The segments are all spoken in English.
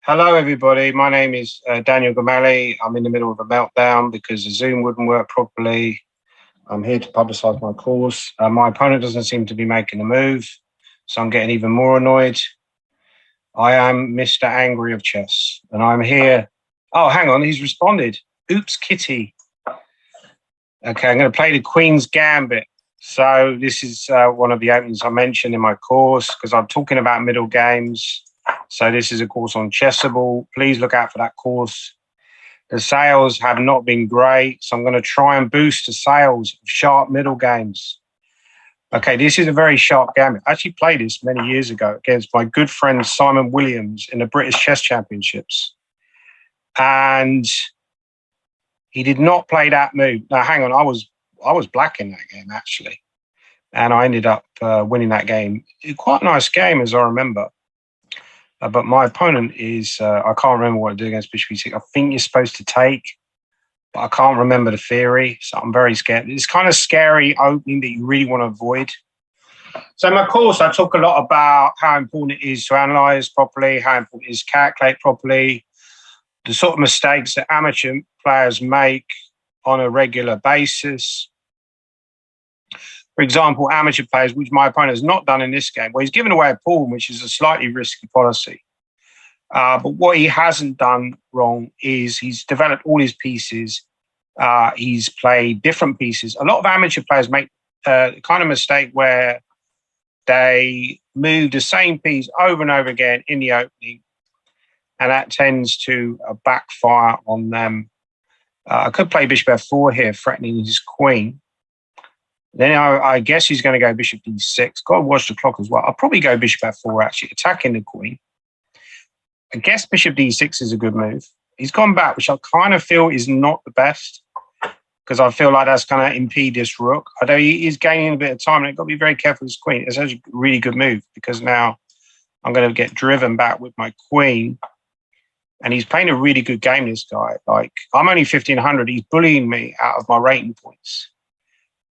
Hello, everybody. My name is Daniel Gormally. I'm in the middle of a meltdown because the Zoom wouldn't work properly. I'm here to publicise my course. My opponent doesn't seem to be making a move, so I'm getting even more annoyed. I am Mr. Angry of Chess, and I'm here. Oh, hang on, he's responded. Oops, kitty. Okay, I'm going to play the Queen's Gambit. So this is one of the openings I mentioned in my course because I'm talking about middle games. So this is a course on Chessable. Please look out for that course. The sales have not been great, so I'm going to try and boost the sales of sharp middle games. Okay, this is a very sharp game. I actually played this many years ago against my good friend Simon Williams in the British Chess Championships. And he did not play that move. Now, hang on, I was black in that game, actually. And I ended up winning that game. Quite a nice game, as I remember. But my opponent is, I can't remember what I did against Bishop E6. I think you're supposed to take, but I can't remember the theory. So I'm very scared. It's kind of scary opening that you really want to avoid. So in my course, I talk a lot about how important it is to analyze properly, how important it is to calculate properly, the sort of mistakes that amateur players make on a regular basis. For example, amateur players, which my opponent has not done in this game, where he's given away a pawn, which is a slightly risky policy. But what he hasn't done wrong is he's developed all his pieces. He's played different pieces. A lot of amateur players make the kind of mistake where they move the same piece over and over again in the opening, and that tends to backfire on them. I could play Bishop F4 here, threatening his queen. Then I guess he's going to go Bishop D6. Got to watch the clock as well. I'll probably go Bishop F4, actually, attacking the queen. I guess Bishop D6 is a good move. He's gone back, which I kind of feel is not the best because I feel like that's going to impede this rook. Although he is gaining a bit of time, and I've got to be very careful with his queen. It's actually a really good move because now I'm going to get driven back with my queen. And he's playing a really good game, this guy. Like, I'm only 1,500. He's bullying me out of my rating points.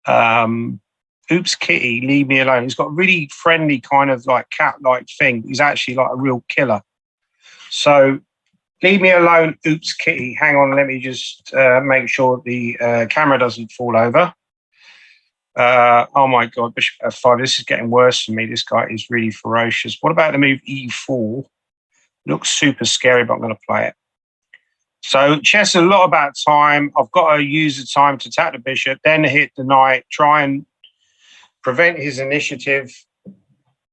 Oops, kitty, leave me alone. He's got a really friendly kind of like cat-like thing. He's actually like a real killer. So leave me alone, oops, kitty. Hang on, let me just make sure the camera doesn't fall over. Oh my God, Bishop F5. This is getting worse for me. This guy is really ferocious. What about the move E4? Looks super scary, but I'm going to play it. So chess is a lot about time. I've got to use the time to attack the bishop, then hit the knight, try and prevent his initiative.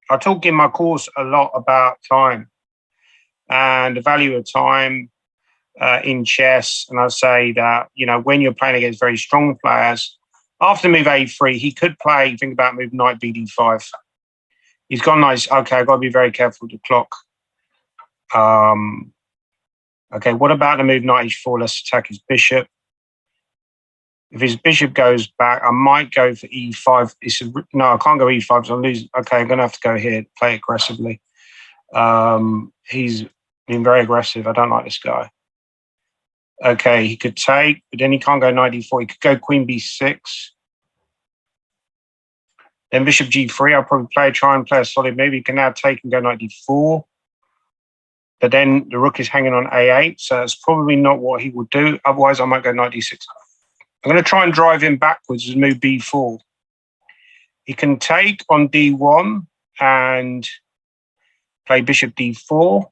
I talk in my course a lot about time and the value of time in chess. And I say that, you know, when you're playing against very strong players, after move A3, he could play, think about move knight BD5. He's gone nice. Okay, I've got to be very careful with the clock. Okay, what about the move knight H4? Let's attack his bishop. If his bishop goes back, I might go for E5. No, I can't go E5, so I'm losing. Okay, I'm going to have to go here, play aggressively. He's been very aggressive. I don't like this guy. Okay, he could take, but then he can't go knight E4. He could go queen B6. Then bishop G3. I'll probably try and play a solid move. He can now take and go knight D4. But then the rook is hanging on A8, so that's probably not what he would do. Otherwise, I might go knight D6. I'm going to try and drive him backwards and move B4. He can take on D1 and play bishop D4.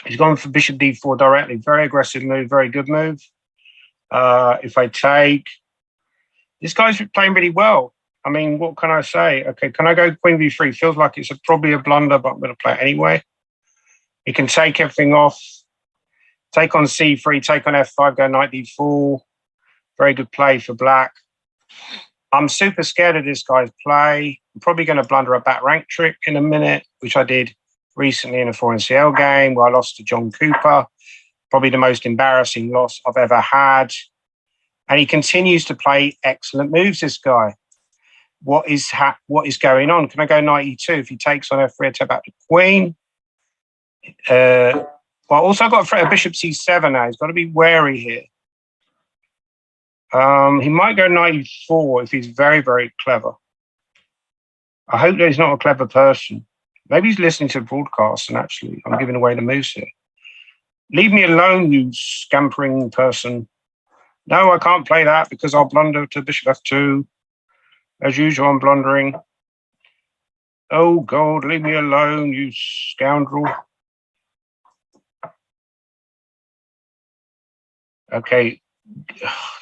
He's gone for bishop D4 directly. Very aggressive move, very good move. If I take, this guy's playing really well. I mean, what can I say? Okay, can I go queen B3? Feels like it's probably a blunder, but I'm going to play it anyway. He can take everything off, take on C3, take on F5, go knight D4. Very good play for black. I'm super scared of this guy's play. I'm probably going to blunder a back rank trick in a minute, which I did recently in a 4NCL game where I lost to John Cooper. Probably the most embarrassing loss I've ever had. And he continues to play excellent moves, this guy. What is going on? Can I go knight E2? If he takes on F3, I take back the queen. Well, also I've got a bishop C7 now. He's got to be wary here. He might go knight E4 if he's very, very clever. I hope that he's not a clever person. Maybe he's listening to the broadcast and actually I'm giving away the moves here. Leave me alone, you scampering person. No, I can't play that because I'll blunder to bishop f2. As usual, I'm blundering. Oh, God, leave me alone, you scoundrel. Okay,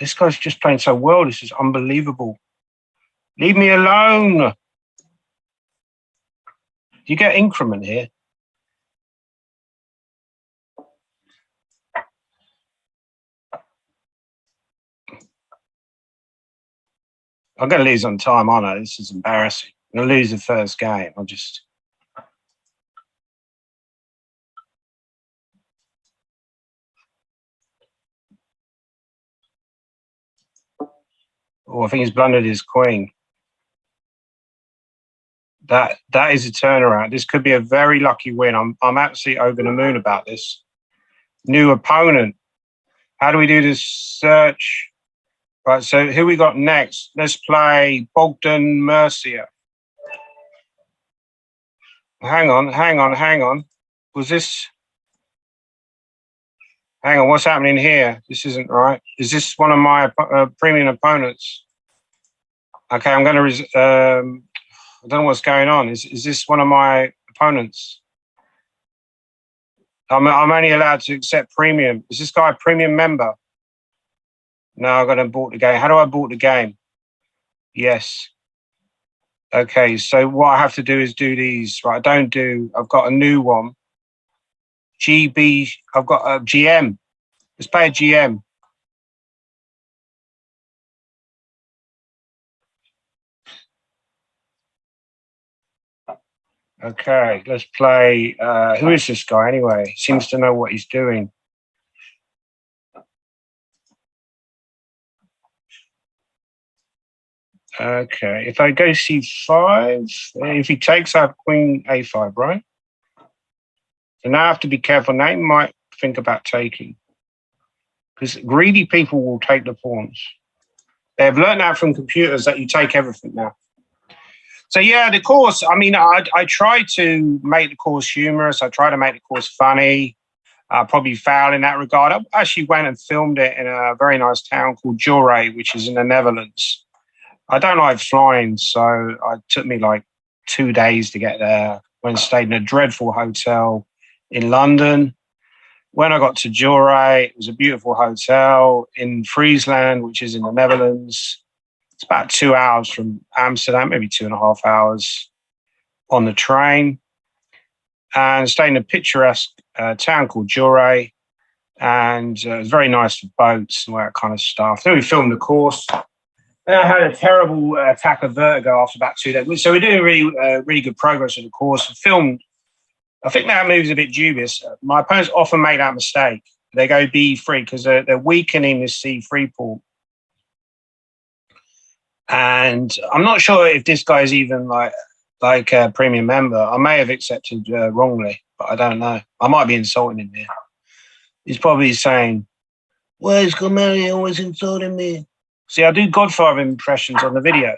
this guy's just playing so well. This is unbelievable. Leave me alone. You get increment here. I'm going to lose on time, aren't I? This is embarrassing. I'm going to lose the first game. I'll just... Oh, I think he's blundered his queen. That is a turnaround. This could be a very lucky win. I'm absolutely over the moon about this. New opponent. How do we do this search? Right, so who we got next? Let's play Bogdan Mercia. Hang on. Was this... Hang on, what's happening here? This isn't right. Is this one of my premium opponents? Okay, I'm going to... I don't know what's going on. Is this one of my opponents? I'm only allowed to accept premium. Is this guy a premium member? No, I've got to abort the game. How do I abort the game? Yes. Okay, so what I have to do is do these. Right, I've got a new one. GB, I've got a GM. Let's play a GM. Okay, let's play. Who is this guy anyway? Seems to know what he's doing. Okay, if I go c5, if he takes, I have queen a5, right? So now I have to be careful. Now he might think about taking. Because greedy people will take the pawns. They've learned that from computers that you take everything now. So yeah, the course, I mean, I try to make the course humorous. I try to make the course funny. Probably foul in that regard. I actually went and filmed it in a very nice town called Jure, which is in the Netherlands. I don't like flying, so it took me like 2 days to get there. Went and stayed in a dreadful hotel in London. When I got to Jure, it was a beautiful hotel in Friesland, which is in the Netherlands. It's about 2 hours from Amsterdam, maybe 2.5 hours on the train. And stayed in a picturesque town called Jure. And it was very nice for boats and all that kind of stuff. Then we filmed the course. Then I had a terrible attack of vertigo after about 2 days. So we're doing really good progress with the course. Filmed. I think that move is a bit dubious. My opponents often make that mistake. They go B3 because they're weakening this C3 pawn. And I'm not sure if this guy is even like a premium member. I may have accepted wrongly, but I don't know. I might be insulting him here. He's probably saying, "Why is Gormally always insulting me?" See, I do Godfather impressions on the video.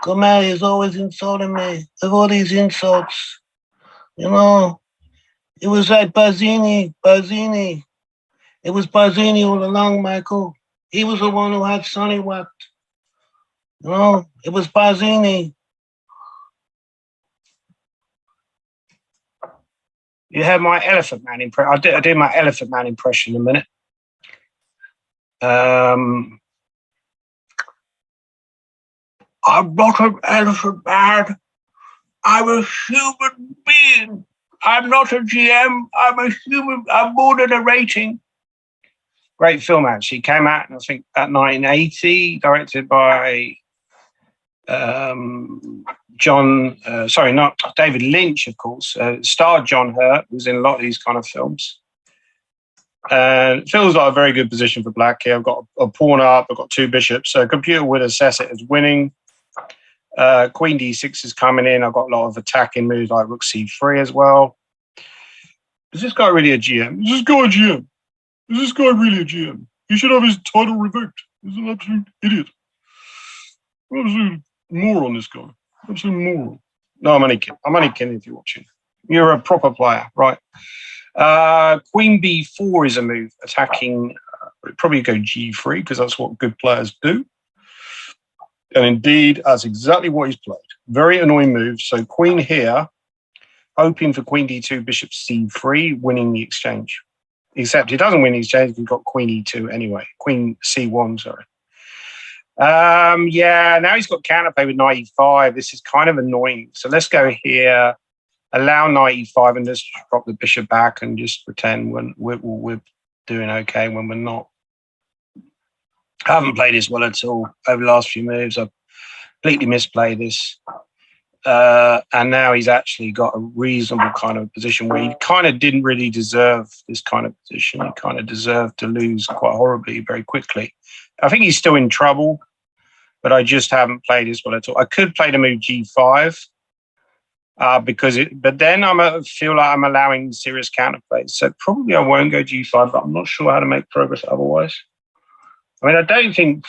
Gormally is always insulting me with all these insults. You know, it was like Bazzini. It was Bazzini all along, Michael. He was the one who had Sonny whacked. You know, it was Bazzini. You have my Elephant Man impression. I'll do my Elephant Man impression in a minute. I'm not an elephant man. I'm a human being. I'm not a GM. I'm a human. I'm more than a rating. Great film, actually. Came out, I think, at 1980, directed by David Lynch, of course. Starred John Hurt, who's in a lot of these kind of films. And it feels like a very good position for black here. I've got a pawn up, I've got 2 bishops. So a computer would assess it as winning. Queen d6 is coming in. I've got a lot of attacking moves like rook c3 as well. Is this guy really a GM? Is this guy a GM? Is this guy really a GM? He should have his title revoked. He's an absolute idiot. Absolute moron, this guy. Absolute moron. No, I'm only kidding. I'm only kidding if you're watching. You're a proper player, right? Queen b4 is a move, attacking. Probably go g3 because that's what good players do. And indeed, that's exactly what he's played. Very annoying move. So queen here, hoping for queen d2, bishop c3, winning the exchange. Except he doesn't win the exchange. He's got queen e2 anyway. Queen c1, sorry. Yeah, now he's got counterplay with knight e5. This is kind of annoying. So let's go here, allow knight e5, and just drop the bishop back and just pretend when we're doing okay when we're not. I haven't played this well at all over the last few moves. I've completely misplayed this. And now he's actually got a reasonable kind of position where he kind of didn't really deserve this kind of position. He kind of deserved to lose quite horribly very quickly. I think he's still in trouble, but I just haven't played this well at all. I could play the move g5 but then I feel like I'm allowing serious counterplays. So probably I won't go g5, but I'm not sure how to make progress otherwise. I mean, I don't think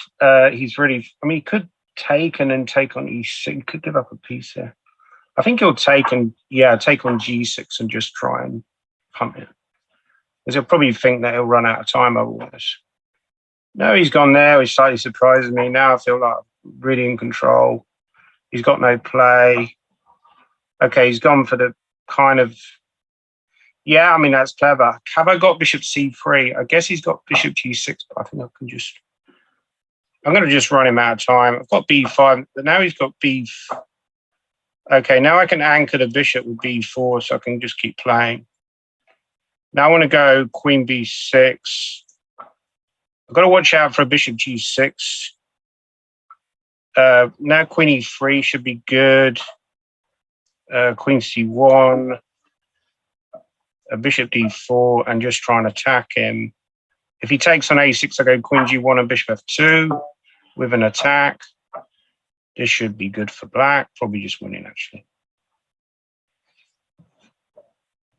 he's really. I mean, he could take and then take on e6. He could give up a piece there. I think he'll take on g6 and just try and punt it. Because he'll probably think that he'll run out of time otherwise. No, he's gone there, which slightly surprises me. Now I feel like I'm really in control. He's got no play. Okay, he's gone for the kind of. Yeah, I mean, that's clever. Have I got bishop c3? I guess he's got bishop g6, but I think I can just. I'm going to just run him out of time. I've got b5, but now he's got b. Okay, now I can anchor the bishop with b4, so I can just keep playing. Now I want to go queen b6. I've got to watch out for a bishop g6. Now queen e3 should be good. Queen c1. A bishop d4 and just try and attack him. If he takes on a6, I go queen g1 and bishop f2 with an attack. This should be good for black. Probably just winning, actually.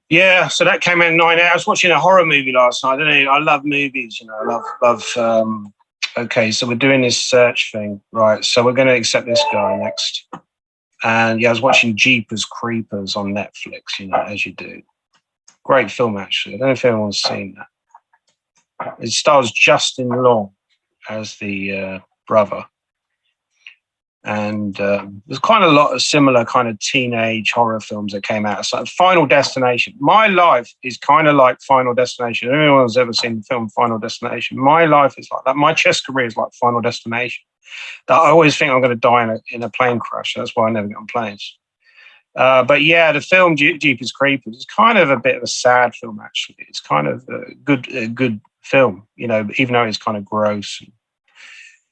Yeah, so that came in 9 hours. I was watching a horror movie last night. I love movies, you know. I love. Okay, so we're doing this search thing, right? So we're going to accept this guy next. And yeah, I was watching Jeepers Creepers on Netflix, you know, as you do. Great film, actually. I don't know if anyone's seen that. It stars Justin Long as the brother. And there's quite a lot of similar kind of teenage horror films that came out. So Final Destination. My life is kind of like Final Destination. If anyone's ever seen the film Final Destination, my life is like that. My chess career is like Final Destination. That I always think I'm going to die in a plane crash. That's why I never get on planes. But yeah, the film Jeepers Creepers is kind of a bit of a sad film, actually. It's kind of a good film, you know, even though it's kind of gross and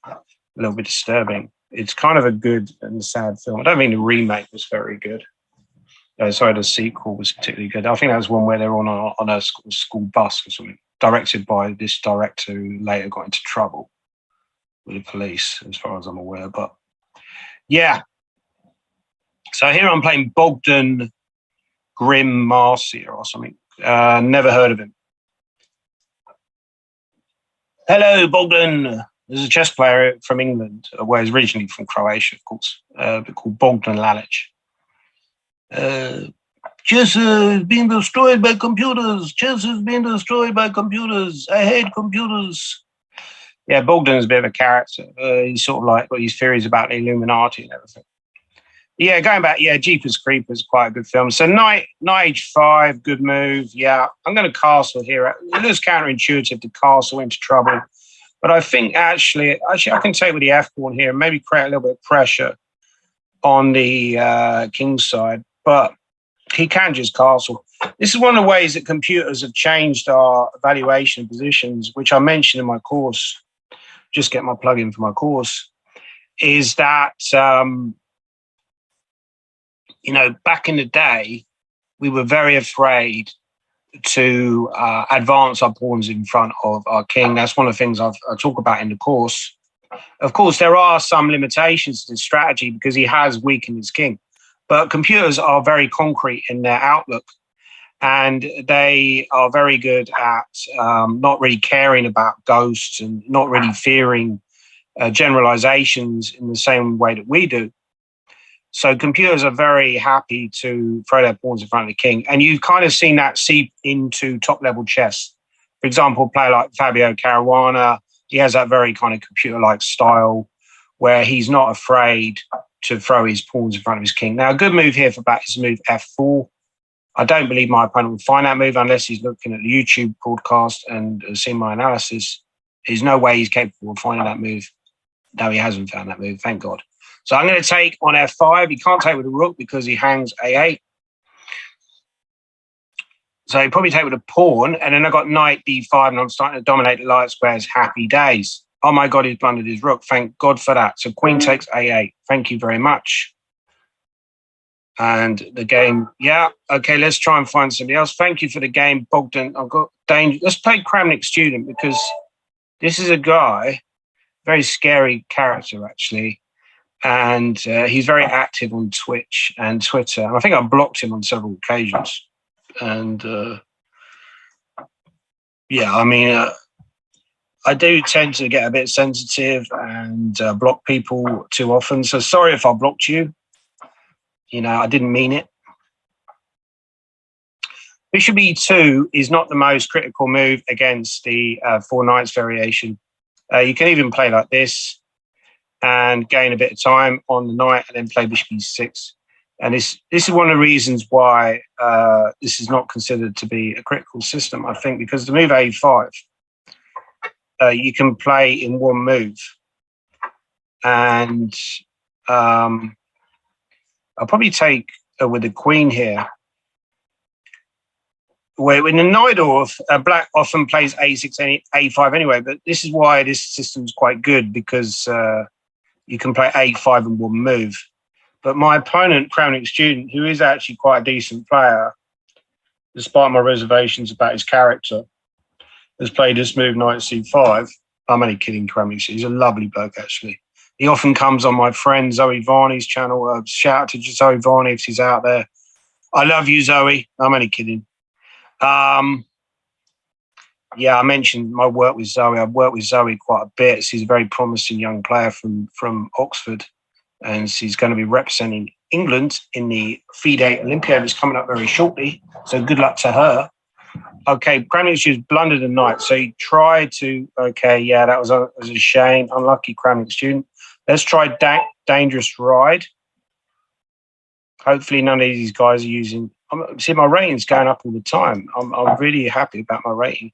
a little bit disturbing. It's kind of a good and sad film. I don't think the remake was very good. Sorry, the sequel was particularly good. I think that was one where they were on a school bus or something, directed by this director who later got into trouble with the police, as far as I'm aware. But yeah. So here I'm playing Bogdan Grim Marcia or something. Never heard of him. Hello, Bogdan. There's a chess player from England, well, he's originally from Croatia, of course, but called Bogdan Lalic. Chess is being destroyed by computers. Chess is being destroyed by computers. I hate computers. Yeah, Bogdan's a bit of a character. He's sort of like got these theories about the Illuminati and everything. Yeah, going back, yeah, Jeepers Creepers, quite a good film. So knight h5, good move. Yeah, I'm going to castle here. It looks counterintuitive to castle into trouble. But I think actually I can take with the f-pawn here and maybe create a little bit of pressure on the king's side. But he can just castle. This is one of the ways that computers have changed our evaluation of positions, which I mentioned in my course. Just get my plug-in for my course. Is that, you know, back in the day, we were very afraid to advance our pawns in front of our king. That's one of the things I talk about in the course. Of course, there are some limitations to this strategy because he has weakened his king. But computers are very concrete in their outlook, and they are very good at not really caring about ghosts and not really fearing generalizations in the same way that we do. So computers are very happy to throw their pawns in front of the king. And you've kind of seen that seep into top-level chess. For example, a player like Fabio Caruana, he has that very kind of computer-like style where he's not afraid to throw his pawns in front of his king. Now, a good move here for black is to move f4. I don't believe my opponent will find that move unless he's looking at the YouTube broadcast and seeing my analysis. There's no way he's capable of finding that move. No, he hasn't found that move, thank God. So I'm going to take on f5. He can't take with a rook because he hangs a8. So he probably take with a pawn, and then I've got knight d5, and I'm starting to dominate the light squares. Happy days. Oh my God, he's blundered his rook. Thank God for that. So queen takes a8. Thank you very much. And the game, yeah, okay, let's try and find somebody else. Thank you for the game, Bogdan. I've got danger. Let's play Kramnik Student, because this is a guy, very scary character, actually. And he's very active on Twitch and Twitter. And I think I blocked him on several occasions. And yeah, I mean, I do tend to get a bit sensitive and block people too often. So sorry if I blocked you. You know, I didn't mean it. Bishop e2 is not the most critical move against the 4 knights variation. You can even play like this and gain a bit of time on the knight and then play bishop e6. And this is one of the reasons why this is not considered to be a critical system, I think, because the move a5, you can play in one move. And I'll probably take with the queen here. Where in the Najdorf, black often plays a6 and a5 anyway, but this is why this system is quite good, because you can play a5 in one move. But my opponent, Kramnik Student, who is actually quite a decent player, despite my reservations about his character, has played this move, knight c5. I'm only kidding, Kramnik. He's a lovely bloke, actually. He often comes on my friend Zoe Varney's channel. Shout out to Zoe Varney if she's out there. I love you, Zoe. I'm only kidding. Yeah, I mentioned my work with Zoe. I've worked with Zoe quite a bit. She's a very promising young player from Oxford, and she's going to be representing England in the FIDE Olympiad that's coming up very shortly. So good luck to her. Okay, Kramnik Student blundered a knight. So he tried to, okay, yeah, that was a shame. Unlucky Kramnik Student. Let's try Dangerous Ride. Hopefully none of these guys are using... See, my rating's going up all the time. I'm really happy about my rating.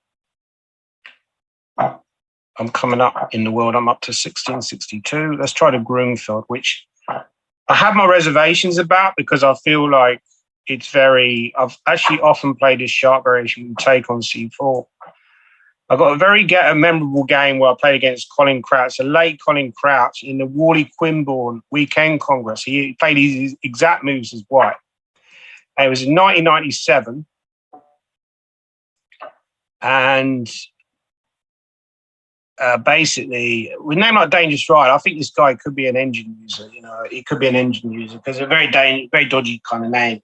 I'm coming up in the world. I'm up to 1662. Let's try the Grunfeld, which I have my reservations about because I feel like it's very... I've actually often played this sharp variation with take on c4. I got a memorable game where I played against Colin Crouch, a late Colin Crouch in the Worley-Quimborne Weekend Congress. He played these exact moves as white. And it was in 1997. And basically, with a name like Dangerous Ride, I think this guy could be an engine user. You know, he could be an engine user because it's a very dodgy kind of name.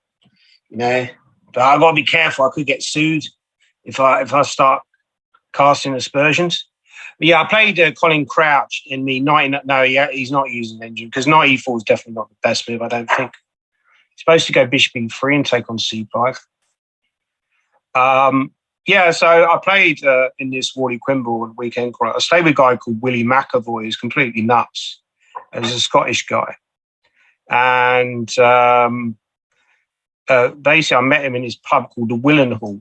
You know, but I've got to be careful. I could get sued if I start casting aspersions. But yeah, I played Colin Crouch in the 19... No, he's not using engine because knight e4 is definitely not the best move, I don't think. He's supposed to go bishop e3 and take on c5. Yeah, so I played in this Worley-Quimborne Weekend. I stayed with a guy called Willie McAvoy, who's completely nuts. He's a Scottish guy. And basically, I met him in his pub called the Willenhall,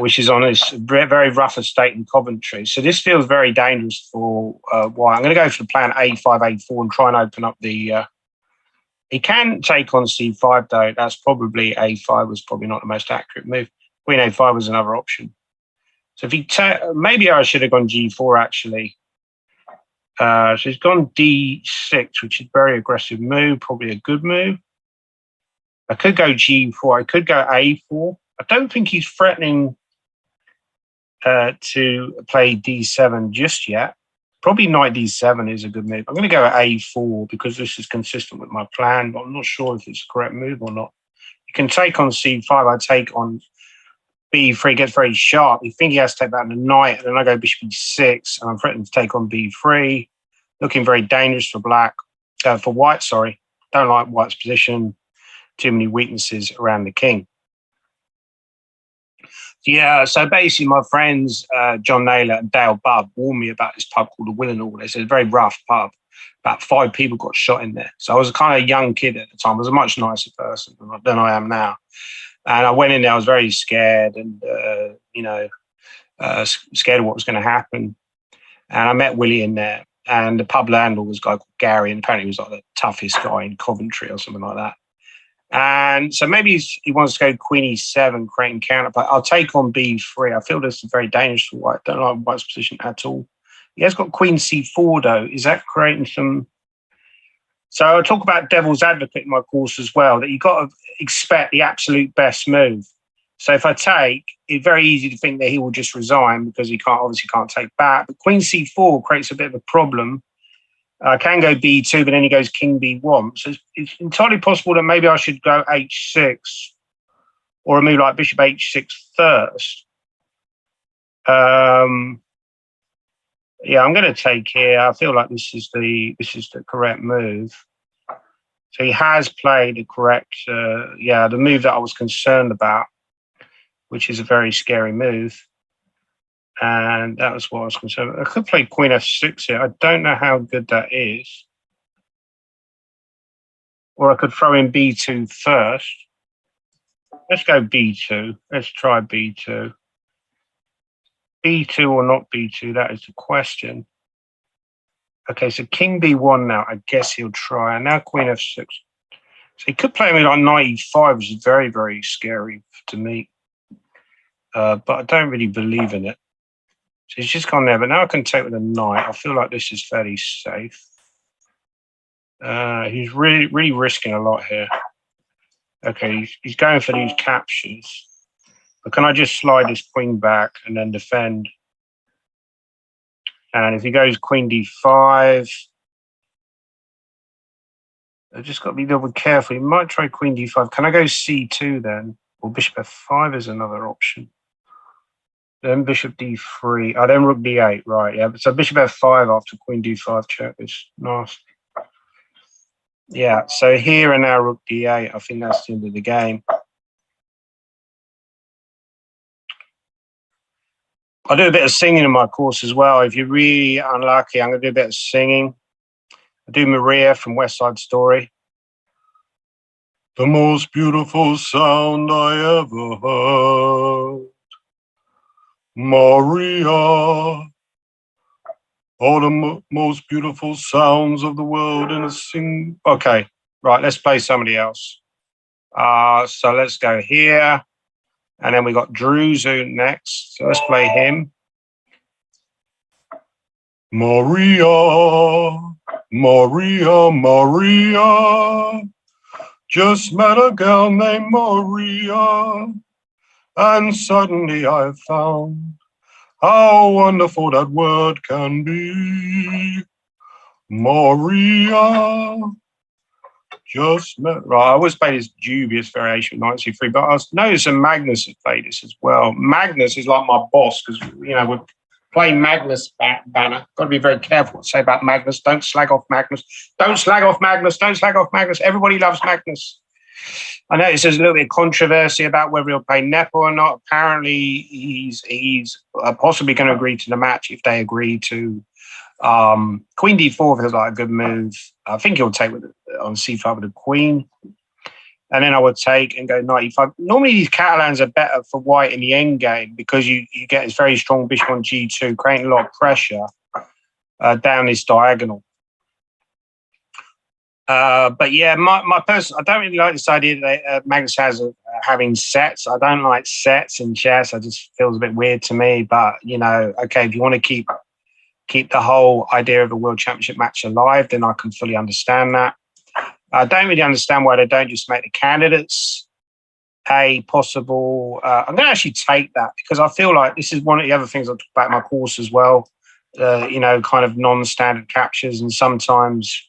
which is on this very rough estate in Coventry. So this feels very dangerous for white. I'm going to go for the plan a5, a4 and try and open up the... he can take on c5, though. That's probably a5 was probably not the most accurate move. Queen a5 was another option. So if he maybe I should have gone g4, actually. So he's gone d6, which is a very aggressive move, probably a good move. I could go g4. I could go a4. I don't think he's threatening to play d7 just yet. Probably knight d7 is a good move. I'm going to go a4 because this is consistent with my plan, but I'm not sure if it's the correct move or not. You can take on c5. I take on b3. It gets very sharp. You think he has to take that on the knight, and then I go bishop e6, and I'm threatening to take on b3. Looking very dangerous for black, for white, sorry. don't like white's position. Too many weaknesses around the king. Yeah, so basically my friends, John Naylor and Dale Bubb, warned me about this pub called the Willenhall. They said it's a very rough pub. About 5 people got shot in there. So I was a kind of young kid at the time. I was a much nicer person than I am now. And I went in there, I was very scared and, scared of what was going to happen. And I met Willie in there. And the pub landlord was a guy called Gary. And apparently he was like the toughest guy in Coventry or something like that. And so maybe he wants to go Queen E7, creating counterplay. I'll take on B3. I feel this is very dangerous for white. I don't like white's position at all. He has got Queen C4 though. Is that creating some? So I'll talk about devil's advocate in my course as well, that you've got to expect the absolute best move. So if I take, it's very easy to think that he will just resign because he obviously can't take back. But Queen C4 creates a bit of a problem. Can go B2, but then he goes King B1. So it's entirely possible that maybe I should go H6 or a move like Bishop H6 first. Yeah, I'm going to take here. I feel like this is the correct move. So he has played the correct, the move that I was concerned about, which is a very scary move. And that was what I was concerned about. I could play Queen F6 here. I don't know how good that is. Or I could throw in B2 first. Let's go B2. Let's try B2. B2 or not B2, that is the question. Okay, so King B1 now. I guess he'll try. And now Queen F6. So he could play me like knight E5, which is very, very scary to me. But I don't really believe in it. So he's just gone there, but now I can take with a knight. I feel like this is fairly safe. He's really, really risking a lot here. Okay, he's going for these captures. But can I just slide this queen back and then defend? And if he goes Queen D5, I've just got to be a little bit careful. He might try Queen D5. Can I go C2 then? Or Bishop F5 is another option. Then Bishop D3. Oh, then Rook D8. Right, yeah. So Bishop F5 after Queen D5 check is nasty. Yeah, so here and now Rook D8. I think that's the end of the game. I do a bit of singing in my course as well. If you're really unlucky, I'm going to do a bit of singing. I do Maria from West Side Story. The most beautiful sound I ever heard. Maria, all the most beautiful sounds of the world in a sing. Okay, right, let's play somebody else. So let's go here. And then we got Druzu next. So let's play him. Maria, Maria, Maria. Just met a girl named Maria. And suddenly I found how wonderful that word can be. Maria. Just met. Right, I always play this dubious variation, 93, but I noticed that Magnus has played this as well. Magnus is like my boss because, we're playing Magnus banner. Got to be very careful what to say about Magnus. Don't slag off Magnus. Don't slag off Magnus. Don't slag off Magnus. Everybody loves Magnus. I noticed there's a little bit of controversy about whether he'll play Nepo or not. Apparently, he's possibly going to agree to the match if they agree to. Queen D4 feels like a good move. I think he'll take on C5 with the queen. And then I would take and go knight E5. Normally, these Catalans are better for white in the end game because you get this very strong bishop on G2, creating a lot of pressure down this diagonal. But yeah, my person, I don't really like this idea that Magnus has of having sets. I don't like sets in chess. It just feels a bit weird to me. But, okay, if you want to keep the whole idea of a world championship match alive, then I can fully understand that. I don't really understand why they don't just make the candidates a possible. I'm going to actually take that because I feel like this is one of the other things I talk about in my course as well. Kind of non-standard captures, and sometimes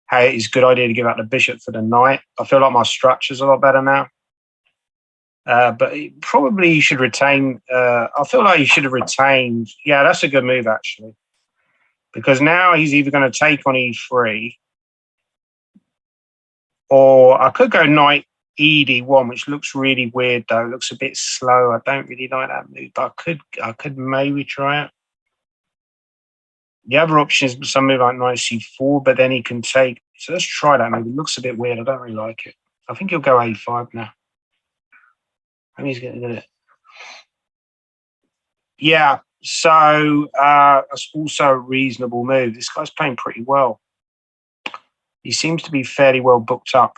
how it's a good idea to give out the bishop for the knight. I feel like my structure's a lot better now. But probably you should retain. I feel like you should have retained. Yeah, that's a good move actually, because now he's either going to take on E3. Or I could go knight ED1, which looks really weird though. It looks a bit slow. I don't really like that move, but I could maybe try it. The other option is something like knight C4, but then he can take. So let's try that move. It looks a bit weird. I don't really like it. I think he'll go A5 now. I mean, he's going to get it. Yeah. So that's also a reasonable move. This guy's playing pretty well. He seems to be fairly well booked up.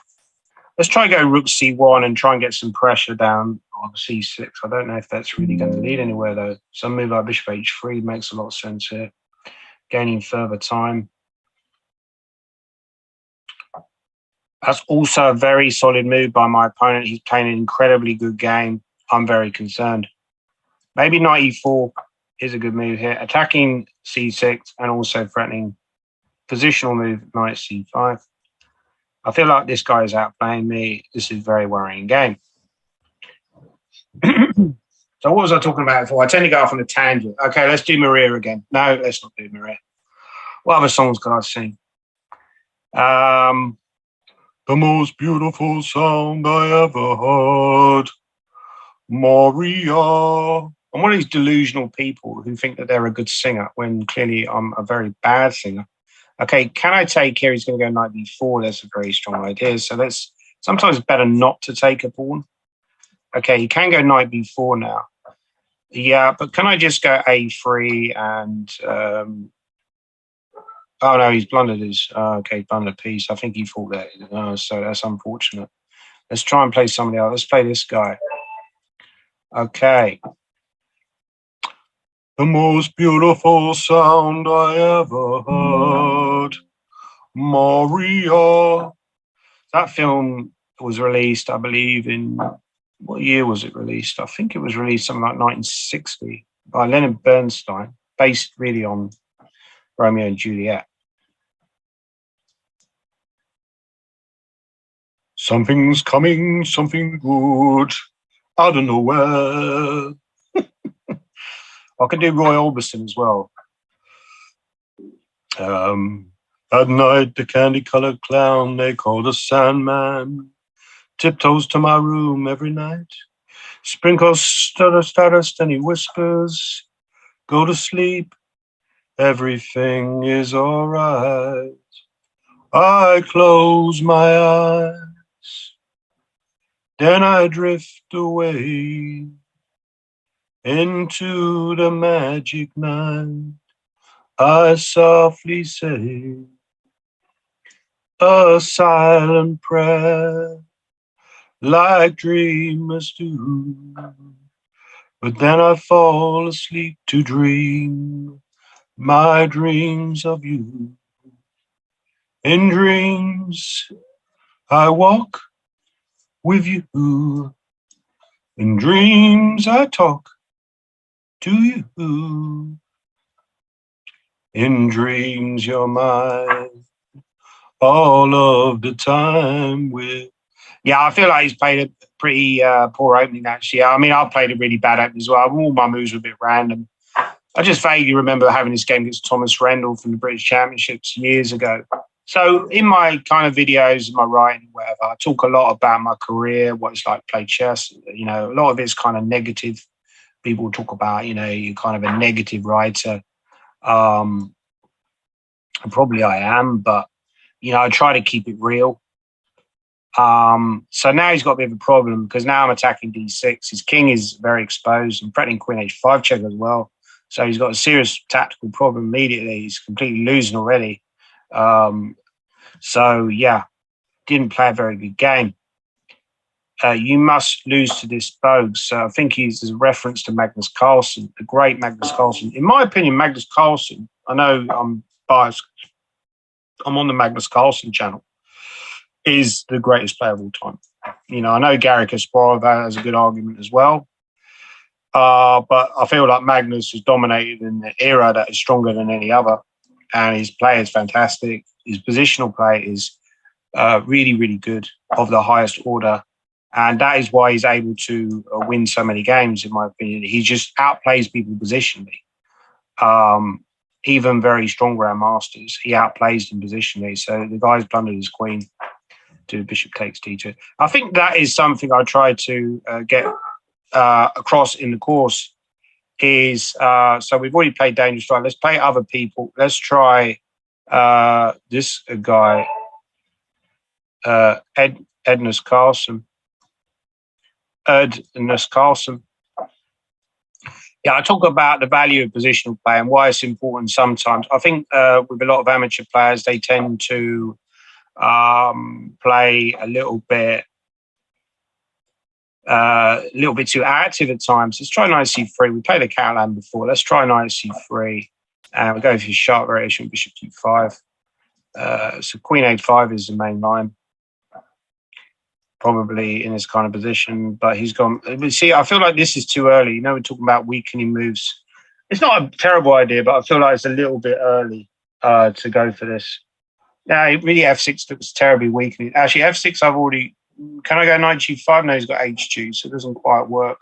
Let's try and go rook C1 and try and get some pressure down on C6. I don't know if that's really going to lead anywhere, though. Some move like bishop H3 makes a lot of sense here. Gaining further time. That's also a very solid move by my opponent. He's playing an incredibly good game. I'm very concerned. Maybe knight E4 is a good move here. Attacking C6 and also threatening positional move, knight C5. I feel like this guy is outplaying me. This is a very worrying game. So what was I talking about before? I tend to go off on a tangent. Okay, let's do Maria again. No, let's not do Maria. What other songs can I sing? The most beautiful sound I ever heard. Maria. I'm one of these delusional people who think that they're a good singer when clearly I'm a very bad singer. Okay, can I take here? He's going to go knight b4. That's a very strong idea. So that's sometimes better not to take a pawn. Okay, he can go knight b4 now. Yeah, but can I just go a3 and... oh, no, he's blundered his... okay, blundered piece. I think he thought that. So that's unfortunate. Let's try and play somebody else. Let's play this guy. Okay. The most beautiful sound I ever heard. Maria. That film was released, I believe, in... What year was it released? I think it was released something like 1960 by Leonard Bernstein, based really on Romeo and Juliet. Something's coming, something good. I don't know where. I could do Roy Orbison as well. At night, the candy-colored clown they call the Sandman tiptoes to my room every night, sprinkles stardust, and he whispers, "Go to sleep, everything is all right." I close my eyes, then I drift away into the magic night. I softly say a silent prayer, like dreamers do. But then I fall asleep to dream my dreams of you. In dreams, I walk with you. In dreams, I talk to you. In dreams, you're mine all of the time with... Yeah, I feel like he's played a pretty poor opening, actually. I mean, I played a really bad opening as well. All my moves were a bit random. I just vaguely remember having this game against Thomas Rendell from the British Championships years ago. So in my kind of videos, in my writing, whatever, I talk a lot about my career, what it's like to play chess. You know, a lot of it's kind of negative. People talk about, you know, you're kind of a negative writer. And probably I am, but, you know, I try to keep it real. So now he's got a bit of a problem because now I'm attacking d6. His king is very exposed. I'm threatening queen h5 check as well. So he's got a serious tactical problem immediately. He's completely losing already. So, yeah, didn't play a very good game. You must lose to this Bogues. So I think he's a reference to Magnus Carlsen, the great Magnus Carlsen. In my opinion, Magnus Carlsen, I know I'm biased. I'm on the Magnus Carlsen channel, is the greatest player of all time. You know, I know Garry Kasparov has a good argument as well. But I feel like Magnus has dominated in an era that is stronger than any other. And his play is fantastic. His positional play is really, really good, of the highest order. And that is why he's able to win so many games, in my opinion. He just outplays people positionally. Even very strong grandmasters, he outplays them positionally. So the guy's blundered his queen. do bishop takes d2. I think that is something I try to get across in the course is, so we've already played Dangerous Strike. Let's play other people. Let's try this guy, Edness Carlson. Yeah, I talk about the value of positional play and why it's important sometimes. I think with a lot of amateur players, they tend to play a little bit too active at times. Let's try knight c3. We played the Catalan before. Let's try knight c3. And we'll go for sharp variation, bishop d5. So queen a5 is the main line, probably in this kind of position. But he's gone. But see, I feel like this is too early. You know, we're talking about weakening moves. It's not a terrible idea, but I feel like it's a little bit early to go for this. Now, really, f6 looks terribly weakening. Actually, f6 I've already... Can I go knight g5? No, he's got h2, so it doesn't quite work.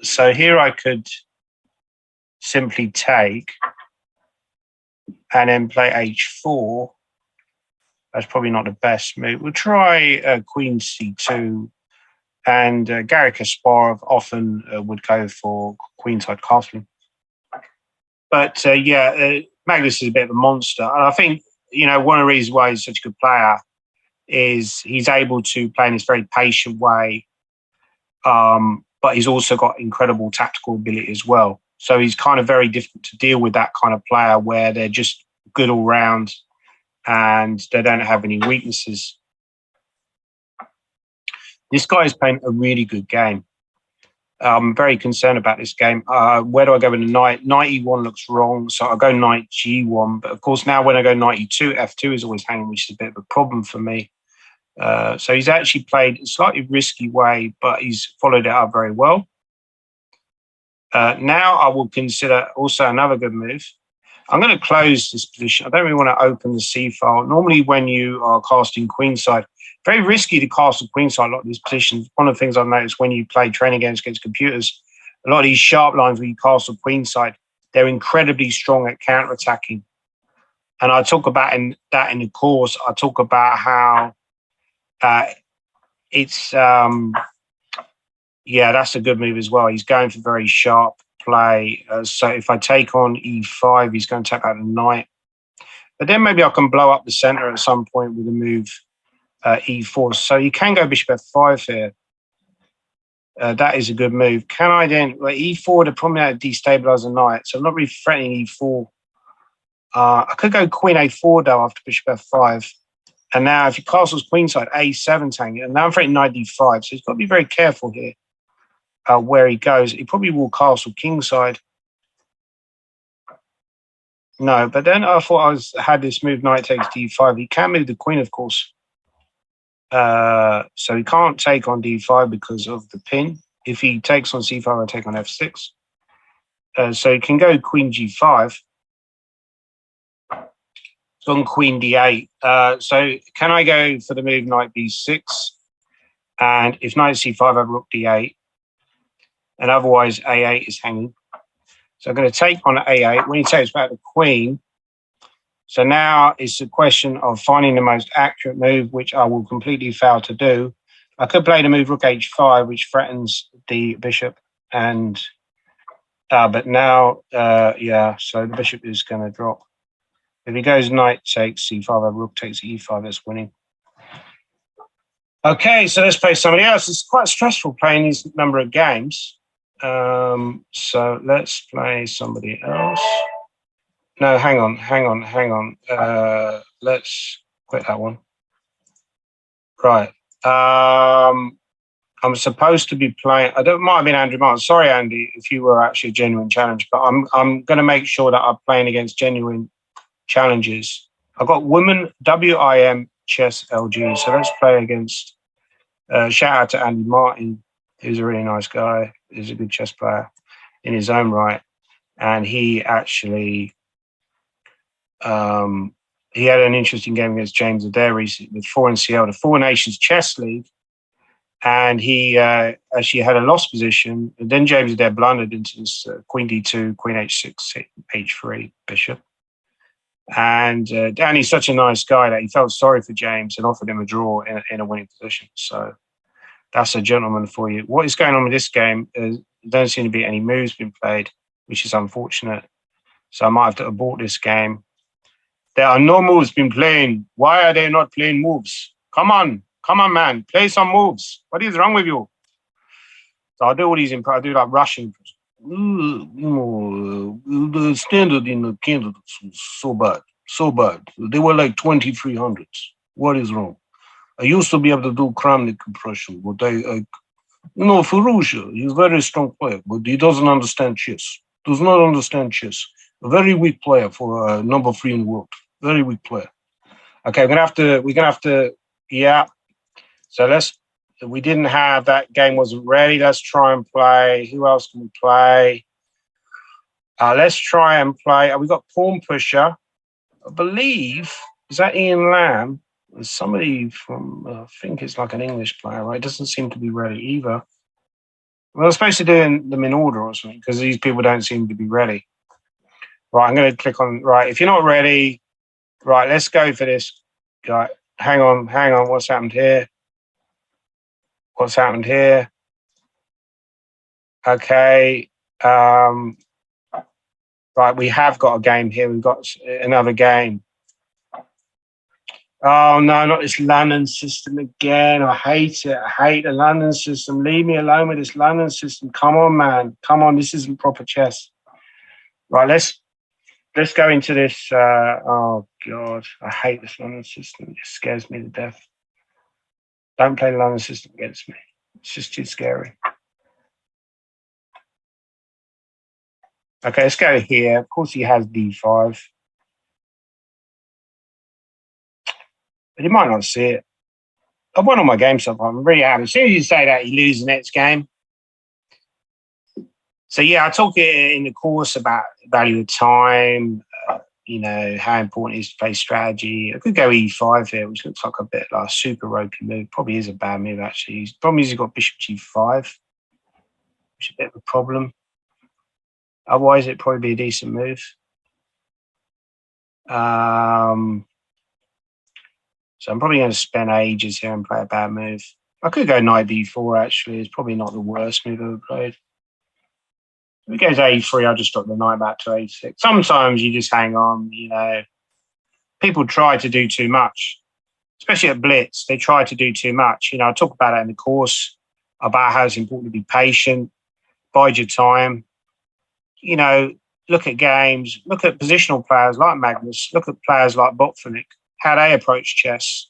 So here I could simply take and then play h4. That's probably not the best move. We'll try queen c2. And Garry Kasparov often would go for queenside castling. But Magnus is a bit of a monster. And I think, you know, one of the reasons why he's such a good player is he's able to play in this very patient way, but he's also got incredible tactical ability as well. So he's kind of very difficult to deal with, that kind of player where they're just good all round and they don't have any weaknesses. This guy is playing a really good game. I'm very concerned about this game. Where do I go with the knight? Knight e1 looks wrong, so I'll go knight g1. But of course, now when I go knight e2, f2 is always hanging, which is a bit of a problem for me. So he's actually played a slightly risky way, but he's followed it up very well. Now I will consider also another good move. I'm going to close this position. I don't really want to open the C file. Normally when you are casting queenside, very risky to castle queenside a lot of these positions. One of the things I've noticed when you play training games against computers, a lot of these sharp lines where you castle queenside, they're incredibly strong at counter-attacking. And I talk about that in the course. I talk about how that's a good move as well. He's going for very sharp play. So if I take on e5, he's going to take out the knight. But then maybe I can blow up the center at some point with a move e4. So you can go bishop f5 here. That is a good move. Can I then... Well, e4, the problem is to destabilize the knight. So I'm not really threatening e4. I could go queen a4, though, after bishop f5. And now if he castles queenside, a7 tank, and now I'm threatening knight d5. So he's got to be very careful here where he goes. He probably will castle kingside. No, but then I thought had this move knight takes d5. He can move the queen, of course. So he can't take on d5 because of the pin. If he takes on c5, I take on f6. So he can go queen g5. On queen d8. So can I go for the move knight b6? And if knight c5, I have rook d8. And otherwise a8 is hanging. So I'm going to take on a8. When he takes back the queen, so now it's a question of finding the most accurate move, which I will completely fail to do. I could play the move rook h5, which threatens the bishop. And but now, so the bishop is going to drop. If he goes knight takes c5, rook takes e5, that's winning. Okay, so let's play somebody else. It's quite stressful playing these number of games. So let's play somebody else. No, hang on. Let's quit that one. Right. I'm supposed to be playing. Might have been Andrew Martin. Sorry, Andy, if you were actually a genuine challenge, but I'm going to make sure that I'm playing against genuine challenges. I've got women WIM chess LG. So let's play against. Shout out to Andy Martin, who's a really nice guy. He's a good chess player in his own right, and he actually he had an interesting game against James Adair recently with 4NCL, the Four Nations Chess League, and he actually had a lost position. And then James Adair blundered into this queen d2, queen h6, h3, bishop. And Danny's such a nice guy that he felt sorry for James and offered him a draw in a winning position. So that's a gentleman for you. What is going on with this game? There don't seem to be any moves being played, which is unfortunate. So I might have to abort this game. There are no moves being playing. Why are they not playing moves? Come on, man, play some moves. What is wrong with you? So I'll do all these I do like Russian. The standard in the candidates was so bad. They were like 2300s. What is wrong? I used to be able to do Kramnik compression, but Furusha, he's a very strong player, but he doesn't understand chess. Does not understand chess. A very weak player for number 3 in the world. Very weak player. Okay, we're gonna have to, yeah. So we didn't have, that game wasn't ready. Let's try and play. Who else can we play? Let's try and play. We got Pawn Pusher. I believe, is that Ian Lamb? There's somebody from, I think it's like an English player, right? It doesn't seem to be ready either. Well, I'm supposed to do them in order or something because these people don't seem to be ready. Right, I'm going to click on, right, if you're not ready, right, let's go for this guy. Hang on. What's happened here? Okay. Right, we have got a game here. We've got another game. Oh, no, not this London system again. I hate it. I hate the London system. Leave me alone with this London system. Come on, man. Come on, this isn't proper chess. Right, let's go into this. Oh, God. I hate this London system. It scares me to death. Don't play the London system against me. It's just too scary. Okay, let's go here. Of course, he has D5. But he might not see it. I've won all my games so far. I'm really happy. As soon as you say that, you lose the next game. So, yeah, I talk in the course about value of time, how important it is to play strategy. I could go E5 here, which looks like a bit like a super ropey move. Probably is a bad move, actually. The problem is he's got Bishop G5, which is a bit of a problem. Otherwise, it'd probably be a decent move. So I'm probably going to spend ages here and play a bad move. I could go Knight B4, actually. It's probably not the worst move I've ever played. If it goes A3, I'll just drop the knight back to A6. Sometimes you just hang on, People try to do too much, especially at Blitz. They try to do too much. I talk about it in the course, about how it's important to be patient, bide your time. Look at games, look at positional players like Magnus, look at players like Botvinnik, how they approach chess.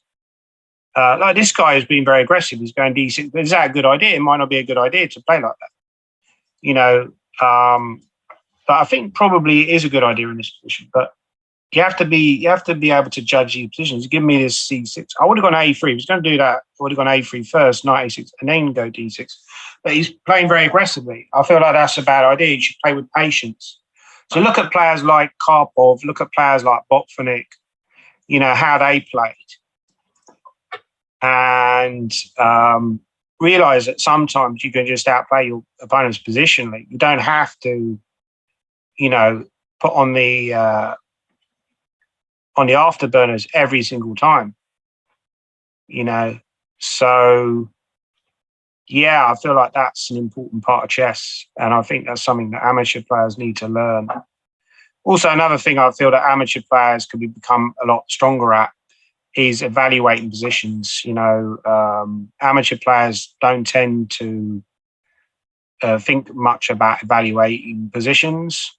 Like this guy has been very aggressive. He's going D6. But is that a good idea? It might not be a good idea to play like that. But I think probably it is a good idea in this position. But you have to be able to judge your positions. Give me this C6. I would have gone A3. If he was going to do that, I would have gone A3 first, knight A6, and then go D6. But he's playing very aggressively. I feel like that's a bad idea. You should play with patience. So look at players like Karpov, look at players like Botvinnik, how they played. And realize that sometimes you can just outplay your opponent's positionally. You don't have to, put on the afterburners every single time. So yeah, I feel like that's an important part of chess, and I think that's something that amateur players need to learn. Also, another thing I feel that amateur players could become a lot stronger at is evaluating positions. Amateur players don't tend to think much about evaluating positions.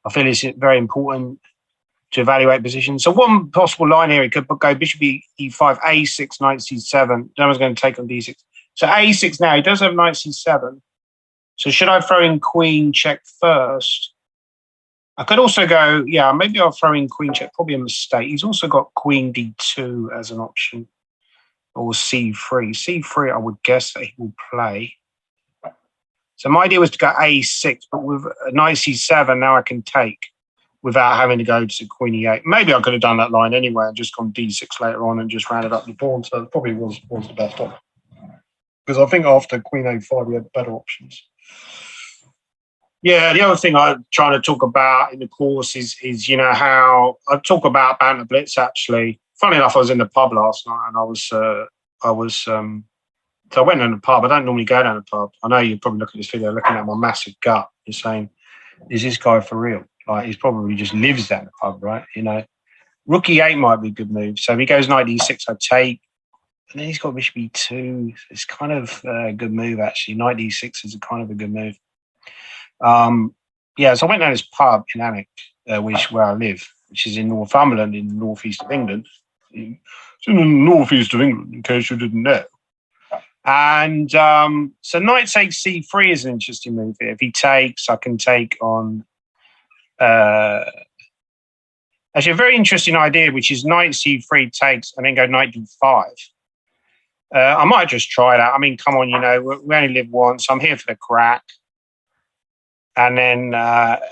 I feel it's very important to evaluate positions. So one possible line here, it could go Bishop E5, A6, Knight C7. No one's going to take on D6. So A6 now, he does have Knight C7. So should I throw in Queen check first? I could also go, maybe I'll throw in Queen check, probably a mistake. He's also got Queen D2 as an option, or C3. C3, I would guess that he will play. So my idea was to go A6, but with Knight C7, now I can take without having to go to Queen E8. Maybe I could have done that line anyway and just gone D6 later on and just rounded up the pawn. So it probably was the best option. Because I think after Queen A5, we had better options. Yeah, the other thing I'm trying to talk about in the course is how I talk about Banter Blitz actually. Funny enough, I was in the pub last night and so I went in the pub. I don't normally go down the pub. I know you're probably looking at this video, looking at my massive gut. You're saying, is this guy for real? Like, he's probably just lives down the pub, right? Rookie 8 might be a good move. So if he goes knight d6, I take. And then he's got bishop e2. It's kind of a good move, actually. Knight d6 is a kind of a good move. So I went down this pub in Alnwick, where I live, which is in Northumberland, in the northeast of England. It's in the northeast of England, in case you didn't know. And so knight takes c3 is an interesting move here. If he takes, I can take on... actually, a very interesting idea, which is knight c3 takes and then go knight d5. I might just try that. I mean, come on, we only live once. I'm here for the crack. And then,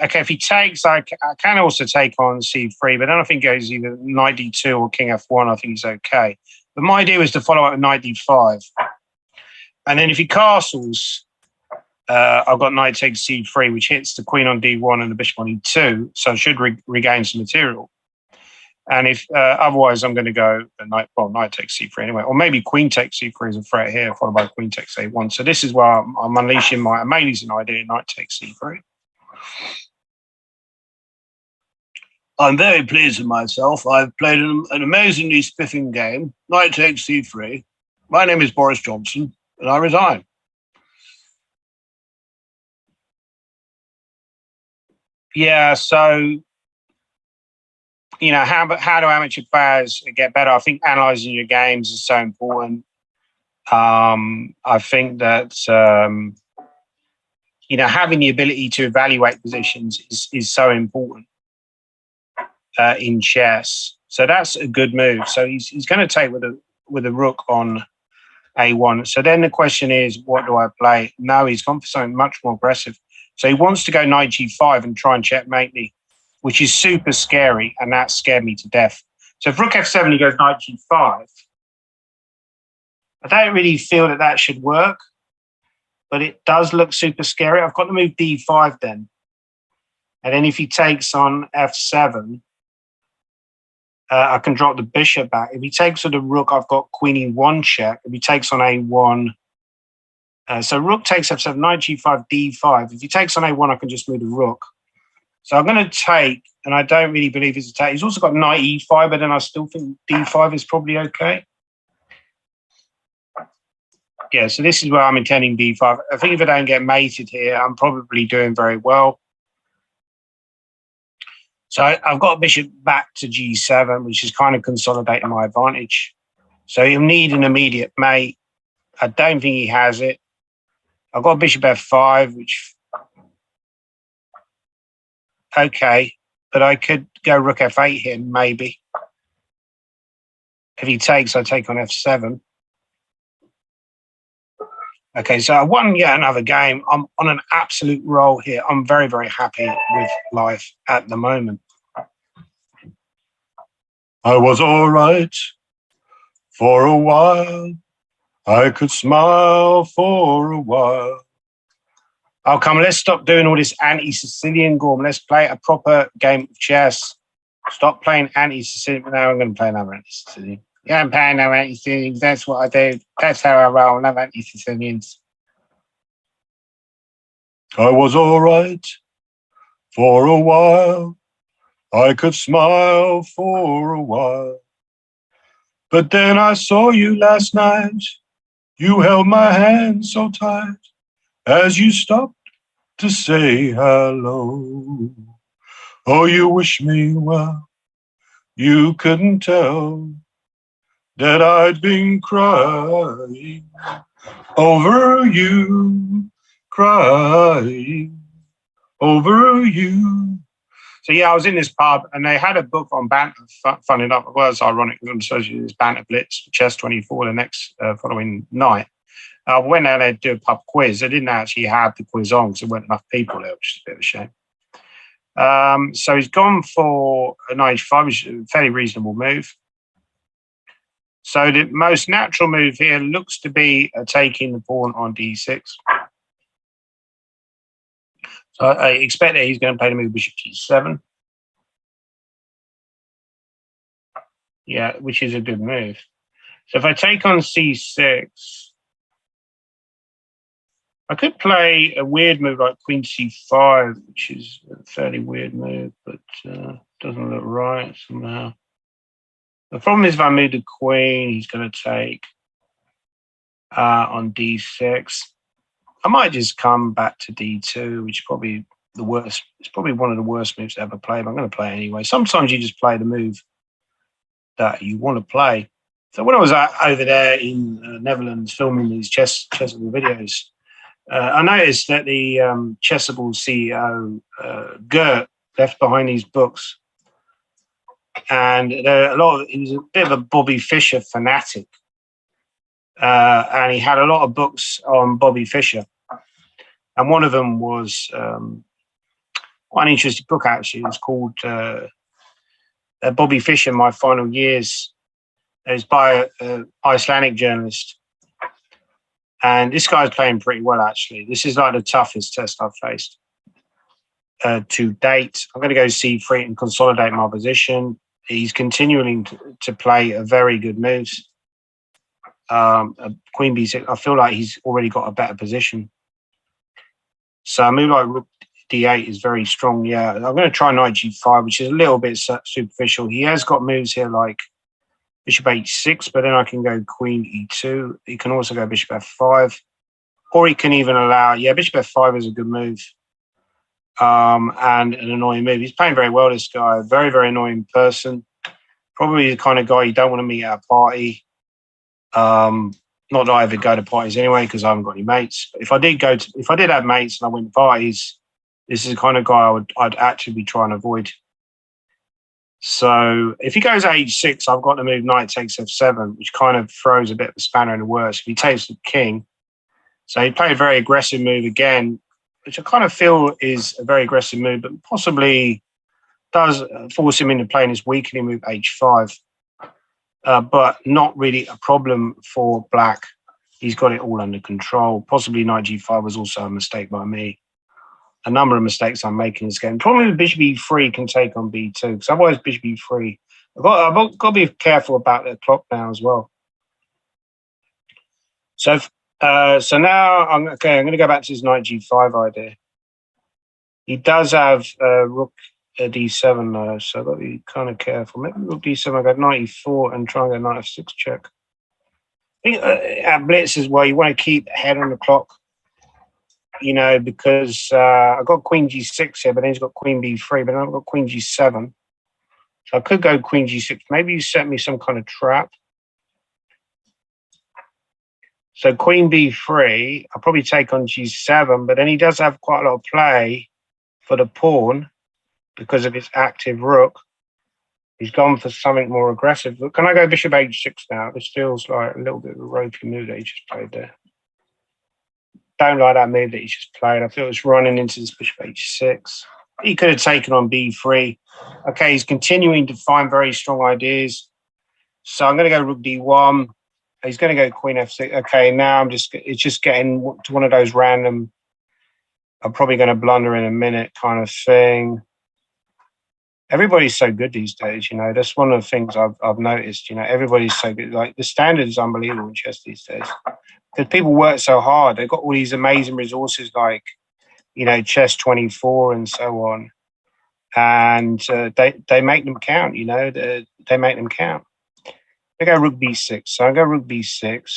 if he takes, I can also take on c3, but then I think it goes either knight d2 or king f1. I think he's okay. But my idea was to follow up with knight d5. And then if he castles, I've got knight takes c3, which hits the queen on d1 and the bishop on e2, so I should regain some material. And if otherwise, I'm going to go knight takes c3 anyway, or maybe queen takes c3 is a threat here, followed by queen takes a1. So this is where I'm unleashing my amazing idea, knight takes c3. I'm very pleased with myself. I've played an amazingly spiffing game, knight takes c3. My name is Boris Johnson, and I resign. Yeah, so... how do amateur players get better? I think analysing your games is so important. I think that, having the ability to evaluate positions is so important in chess. So that's a good move. So he's going to take with a rook on a1. So then the question is, what do I play? No, he's gone for something much more aggressive. So he wants to go knight g5 and try and checkmate me, which is super scary, and that scared me to death. So if rook f7, he goes knight g5. I don't really feel that should work, but it does look super scary. I've got to move d5 then. And then if he takes on f7, I can drop the bishop back. If he takes with the rook, I've got queen e1 check. If he takes on a1, so rook takes f7, knight g5, d5. If he takes on a1, I can just move the rook. So I'm going to take, and I don't really believe it's a take. He's also got knight e5, but then I still think d5 is probably okay. Yeah, so this is where I'm intending d5. I think if I don't get mated here, I'm probably doing very well. So I've got bishop back to g7, which is kind of consolidating my advantage. So he'll need an immediate mate. I don't think he has it. I've got bishop f5, which... okay, but I could go rook f8 here, maybe. If he takes, I take on f7. Okay, so I won yet another game. I'm on an absolute roll here. I'm very, very happy with life at the moment. I was all right for a while. I could smile for a while. Oh, come on, let's stop doing all this anti-Sicilian, Gorm. Let's play a proper game of chess. Stop playing anti-Sicilian. Now I'm going to play another anti-Sicilian. Yeah, I'm playing no anti-Sicilians. That's what I do. That's how I roll. No anti-Sicilians. I was all right for a while. I could smile for a while. But then I saw you last night. You held my hand so tight as you stopped to say hello. Oh, you wish me well. You couldn't tell that I'd been crying over you, crying over you. So yeah, I was in this pub and they had a book on banter. Funny enough, it was ironic because I'm associated with Banter Blitz, Chess 24, the next following night. When they do a pub quiz, they didn't actually have the quiz on because there weren't enough people there, which is a bit of a shame. So he's gone for a knight h5, which is a fairly reasonable move. So the most natural move here looks to be taking the pawn on d6. So I expect that he's going to play the move bishop g7. Yeah, which is a good move. So if I take on c6, I could play a weird move like queen c5, which is a fairly weird move, but doesn't look right somehow. The problem is if I move the queen, he's going to take on d6. I might just come back to d2, which is probably the worst. It's probably one of the worst moves to ever play, but I'm going to play it anyway. Sometimes you just play the move that you want to play. So when I was over there in Netherlands filming these Chessable videos, I noticed that the Chessable CEO, Gert, left behind these books. And he was a bit of a Bobby Fischer fanatic. And he had a lot of books on Bobby Fischer. And one of them was quite an interesting book, actually. It was called Bobby Fischer, My Final Years. It was by an Icelandic journalist. And this guy's playing pretty well, actually. This is like the toughest test I've faced to date. I'm going to go c3 and consolidate my position. He's continuing to play a very good moves. Queen b6, I feel like he's already got a better position. So a move like rook d8 is very strong. Yeah, I'm going to try knight g5, which is a little bit superficial. He has got moves here like bishop h6, but then I can go queen e2. He can also go bishop f5, or he can even allow, bishop f5 is a good move. And an annoying move. He's playing very well, this guy. Very, very annoying person. Probably the kind of guy you don't want to meet at a party. Not that I ever go to parties anyway, because I haven't got any mates. But if I did have mates and I went to parties, this is the kind of guy I'd actually be trying to avoid. So if he goes h6, I've got to move knight takes f7, which kind of throws a bit of a spanner in the works. If he takes the king, so he played a very aggressive move again, which I kind of feel is a very aggressive move, but possibly does force him into playing his weakening move h5. But not really a problem for black. He's got it all under control. Possibly knight g5 was also a mistake by me. A number of mistakes I'm making in this game. Probably bishop e3 can take on b2, because otherwise bishop e3. I've got to be careful about the clock now as well. So now I'm going to go back to his knight g5 idea. He does have rook d7 though, so I've got to be kind of careful. Maybe rook d7, I got knight e4 and try and get knight f6 check. I think at Blitz as well, you want to keep head on the clock, because I've got queen g6 here, but then he's got queen b3, but then I've got queen g7. So I could go queen g6. Maybe you set me some kind of trap. So queen b3, I'll probably take on g7, but then he does have quite a lot of play for the pawn because of his active rook. He's gone for something more aggressive. But can I go bishop h6 now? This feels like a little bit of a ropey move that he just played there. Don't like that move that he just played. I feel it's running into this bishop h6. He could have taken on b3. Okay, he's continuing to find very strong ideas. So I'm going to go rook d1. He's going to go queen f6. Okay, now it's just getting to one of those random, I'm probably going to blunder in a minute kind of thing. Everybody's so good these days, That's one of the things I've noticed, Everybody's so good. Like, the standard is unbelievable in chess these days. Because people work so hard. They've got all these amazing resources like, Chess 24 and so on. And they make them count, They make them count. I go rook b6. So I go rook b6.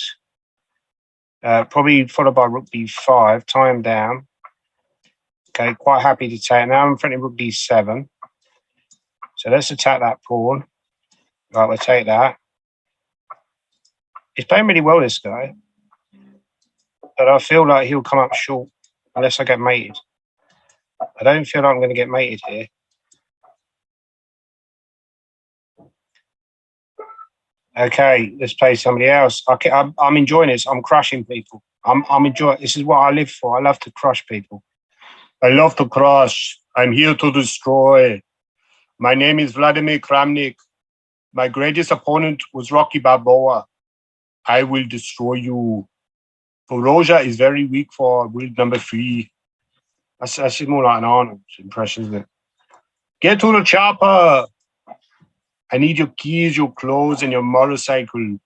Probably followed by rook b5. Tie him down. Okay, quite happy to take. Now I'm in front of rook d7. So let's attack that pawn. Right, we'll take that. He's playing really well, this guy. But I feel like he'll come up short unless I get mated. I don't feel like I'm going to get mated here. Okay, let's play somebody else. Okay, I'm enjoying this. I'm crushing people. I'm enjoying. This is what I live for. I love to crush people. I love to crush. I'm here to destroy. My name is Vladimir Kramnik. My greatest opponent was Rocky Balboa. I will destroy you. Poroja is very weak for build number 3. That's actually more like an Arnold impression, isn't it? Get to the chopper. I need your keys, your clothes, and your motorcycle.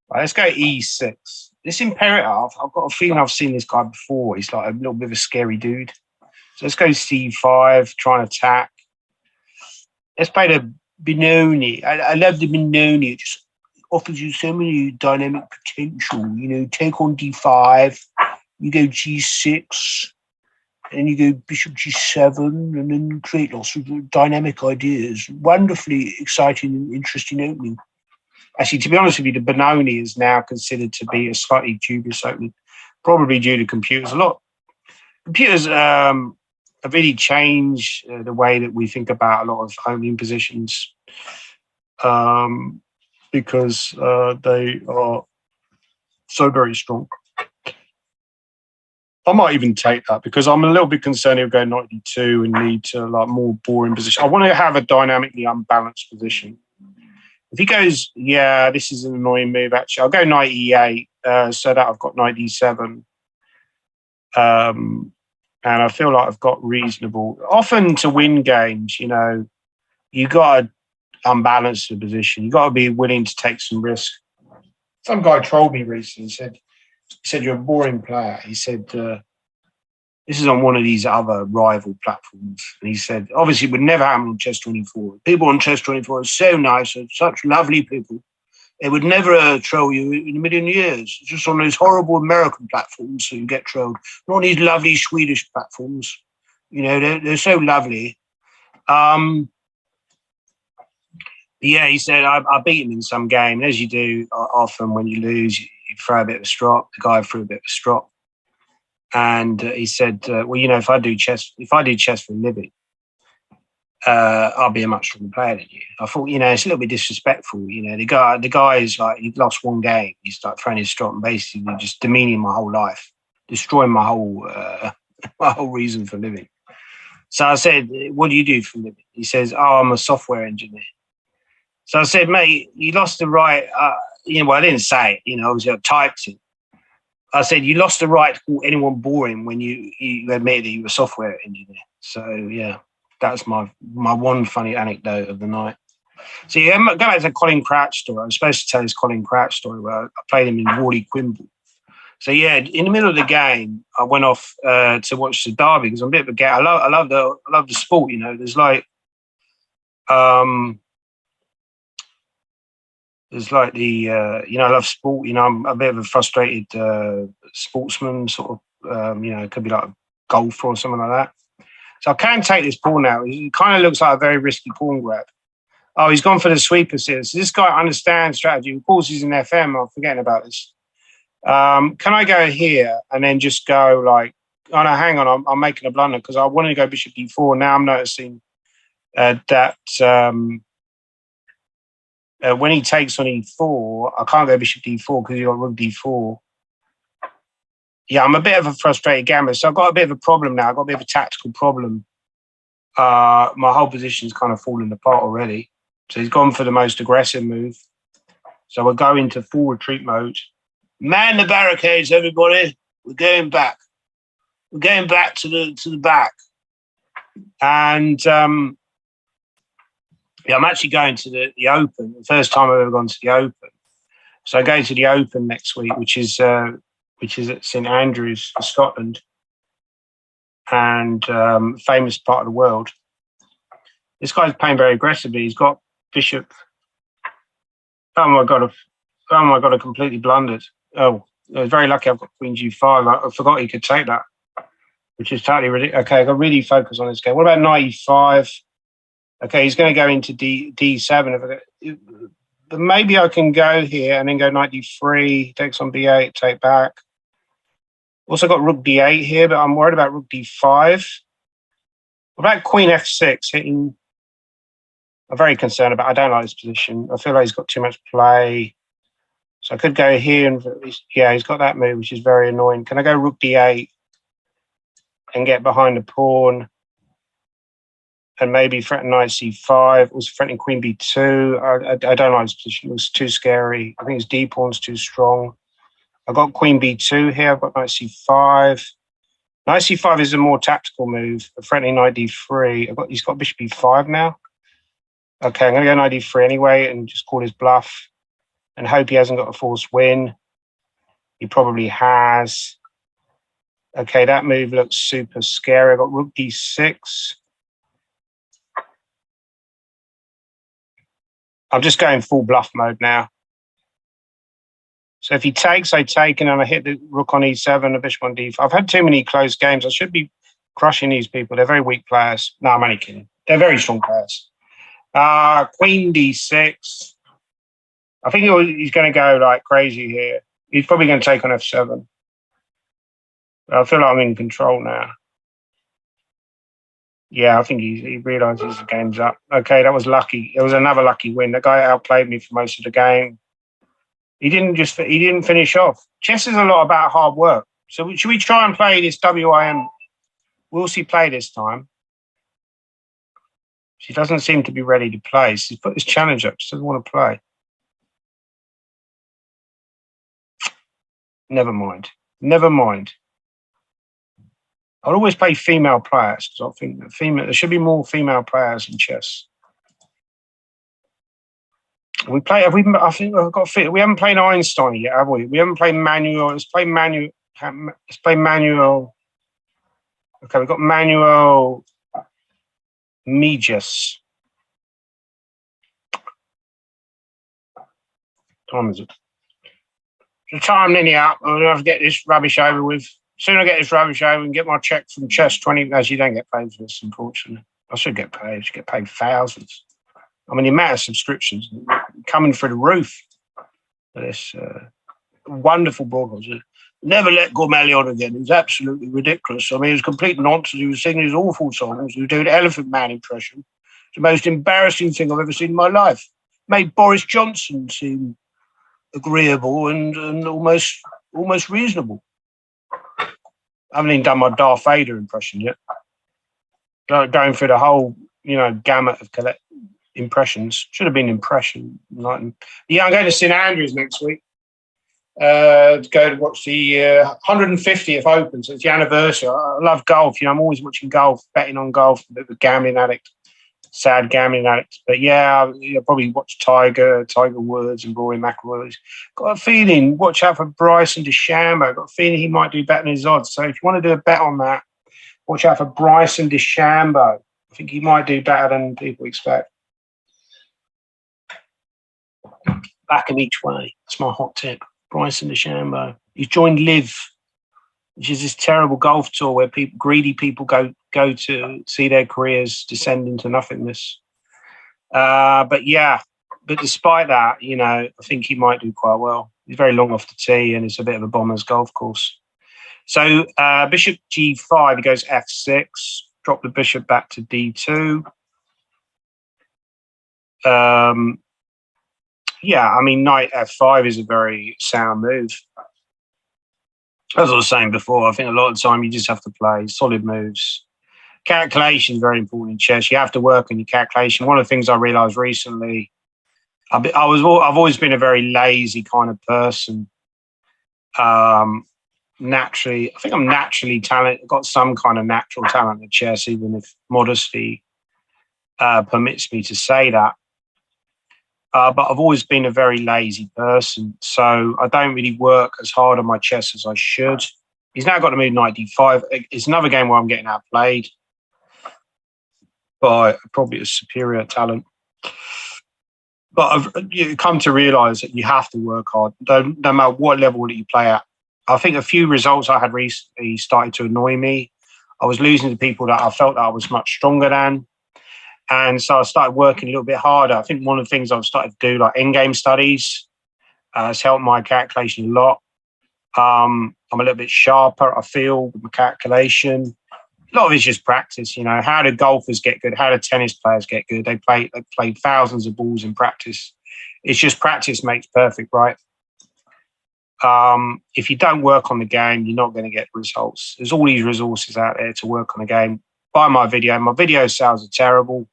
Right, let's go E6. This Imperator, I've got a feeling I've seen this guy before. He's like a little bit of a scary dude. So let's go C5, try and attack. Let's play the Benoni. I love the Benoni. It just offers you so many dynamic potential. You know, take on D5, you go G6, and you go Bishop G7, and then create lots of dynamic ideas. Wonderfully exciting and interesting opening. Actually, to be honest with you, the Benoni is now considered to be a slightly dubious opening, probably due to computers. Computers have really changed the way that we think about a lot of opening positions because they are so very strong. I might even take that because I'm a little bit concerned he'll go 92 and need to like more boring position. I want to have a dynamically unbalanced position. If he goes, yeah, this is an annoying move, actually. I'll go 98 so that I've got 97. And I feel like I've got reasonable. Often to win games, you know, you got to unbalance the position. You got to be willing to take some risk. Some guy trolled me recently. He said you're a boring player. He said, this is on one of these other rival platforms. And he said, obviously, it would never happen on Chess24. People on Chess24 are so nice, are such lovely people. They would never troll you in a million years. It's just on those horrible American platforms that you get trolled. Not on these lovely Swedish platforms. You know, they're so lovely. Yeah, he said, I beat him in some game. And as you do often when you lose, you throw a bit of a strop. The guy threw a bit of a strop. And he said, well, you know, if I do chess for a living, I'll be a much stronger player than you. I thought, you know, it's a little bit disrespectful. You know, the guy is like, he lost one game. He's like throwing his strop and basically just demeaning my whole life, destroying my whole reason for living. So I said, what do you do for a living? He says, oh, I'm a software engineer. So I said, mate, you lost the right, you know, well, I didn't say it, you know, obviously I typed it. I said, you lost the right to call anyone boring when you admitted that you were a software engineer. So, yeah, that's my one funny anecdote of the night. So, yeah, go back to the Colin Crouch story. I was supposed to tell this Colin Crouch story where I played him in Wally Quimble. So, yeah, in the middle of the game, I went off to watch the derby because I'm a bit of a gay. I love the sport, you know. There's like the, you know, I love sport. You know, I'm a bit of a frustrated sportsman, sort of, you know, it could be like a golfer or something like that. So I can take this pawn now. It kind of looks like a very risky pawn grab. Oh, he's gone for the sweeper here. So this guy understands strategy. Of course, he's an FM. I'm forgetting about this. Can I go here and then just go like, oh no, hang on, I'm making a blunder because I wanted to go bishop d4. Now I'm noticing that when he takes on e4, I can't go bishop d4 because you've got rook d4. Yeah, I'm a bit of a frustrated gambler. So I've got a bit of a problem now. I've got a bit of a tactical problem. My whole position's kind of falling apart already. So he's gone for the most aggressive move. So we'll go into full retreat mode. Man the barricades, everybody. We're going back. We're going back to the back. And yeah, I'm actually going to the Open. The first time I've ever gone to the Open. So I go to the Open next week, which is at St Andrews, Scotland, and famous part of the world. This guy's playing very aggressively. He's got bishop. Oh my god! I completely blundered. Oh, I was very lucky. I've got queen g5. I forgot he could take that, which is totally ridiculous. Okay, I've got to really focus on this game. What about knight e5? Okay, he's going to go into d7. But maybe I can go here and then go knight d3, takes on b8, take back. Also got rook d8 here, but I'm worried about rook d5. What about queen f6 hitting? I'm very concerned about. I don't like this position. I feel like he's got too much play. So I could go here and yeah, he's got that move, which is very annoying. Can I go rook d8 and get behind the pawn? And maybe threaten knight c5, also threatening queen b2. I don't like this position. It was too scary. I think his d pawn's too strong. I've got queen b2 here. I've got knight c5. Knight c5 is a more tactical move. Threatening knight d3. He's got bishop e5 now. Okay, I'm going to go knight d3 anyway and just call his bluff and hope he hasn't got a forced win. He probably has. Okay, that move looks super scary. I got rook d6. I'm just going full bluff mode now. So if he takes, I take, and then I hit the rook on e7, the bishop on d5. I've had too many close games. I should be crushing these people. They're very weak players. No, I'm only kidding. They're very strong players. Queen d6. I think he's going to go like crazy here. He's probably going to take on f7. I feel like I'm in control now. Yeah, I think he realizes the game's up. Okay, that was lucky. It was another lucky win. The guy outplayed me for most of the game. He didn't finish off. Chess is a lot about hard work. So should we try and play this WIM? Will she play this time? She doesn't seem to be ready to play. She's put this challenge up. She doesn't want to play. Never mind. Never mind. I'd always play female players because I think there should be more female players in chess. We play. I think I've got. We haven't played Einstein yet, have we? We haven't played Manuel. Let's play Manuel. Let's play Manuel. Okay, we've got Manuel Megas. What time is it? The time nearly up. I'm gonna have to get this rubbish over with. Soon I get this rubbish over and get my check from Chess 20. As you don't get paid for this, unfortunately. I should get paid. I should get paid thousands. I mean, the amount of subscriptions coming through the roof for this wonderful broadcast. Never let Gormally on again. It was absolutely ridiculous. I mean, it was complete nonsense. He was singing his awful songs. He was doing an Elephant Man impression. It's the most embarrassing thing I've ever seen in my life. Made Boris Johnson seem agreeable and almost reasonable. I haven't even done my Darth Vader impression yet. Going through the whole, gamut of impressions. Should have been impression. Yeah, I'm going to St Andrews next week to go to watch the 150th Open. So it's the anniversary. I love golf. I'm always watching golf, betting on golf. A bit of a gambling addict, sad gambling addict. But yeah, I'll probably watch Tiger Woods and Rory McIlroy. Got a feeling, watch out for Bryson DeChambeau. Got a feeling he might do better than his odds. So if you want to do a bet on that, watch out for Bryson DeChambeau. I think he might do better than people expect. Back and each way. That's my hot tip. Bryson DeChambeau. He's joined Live, which is this terrible golf tour where greedy people go to see their careers descend into nothingness. But despite that, I think he might do quite well. He's very long off the tee and it's a bit of a bomber's golf course. So bishop g5, he goes f6, drop the bishop back to d2. Knight f5 is a very sound move. As I was saying before, I think a lot of the time you just have to play solid moves. Calculation is very important in chess. You have to work on your calculation. One of the things I realized recently, I've always been a very lazy kind of person. Naturally, I think I'm naturally talented. I've got some kind of natural talent at chess, even if modesty permits me to say that. But I've always been a very lazy person, so I don't really work as hard on my chess as I should. He's now got to move knight d5. It's another game where I'm getting outplayed by probably a superior talent. But I've come to realise that you have to work hard, no matter what level that you play at. I think a few results I had recently started to annoy me. I was losing to people that I felt that I was much stronger than. And so I started working a little bit harder. I think one of the things I've started to do, like endgame studies, has helped my calculation a lot. I'm a little bit sharper, I feel, with my calculation. A lot of it's just practice, How do golfers get good? How do tennis players get good? They play thousands of balls in practice. It's just practice makes perfect, right? If you don't work on the game, you're not going to get results. There's all these resources out there to work on the game. Buy my video. My video sales are terrible.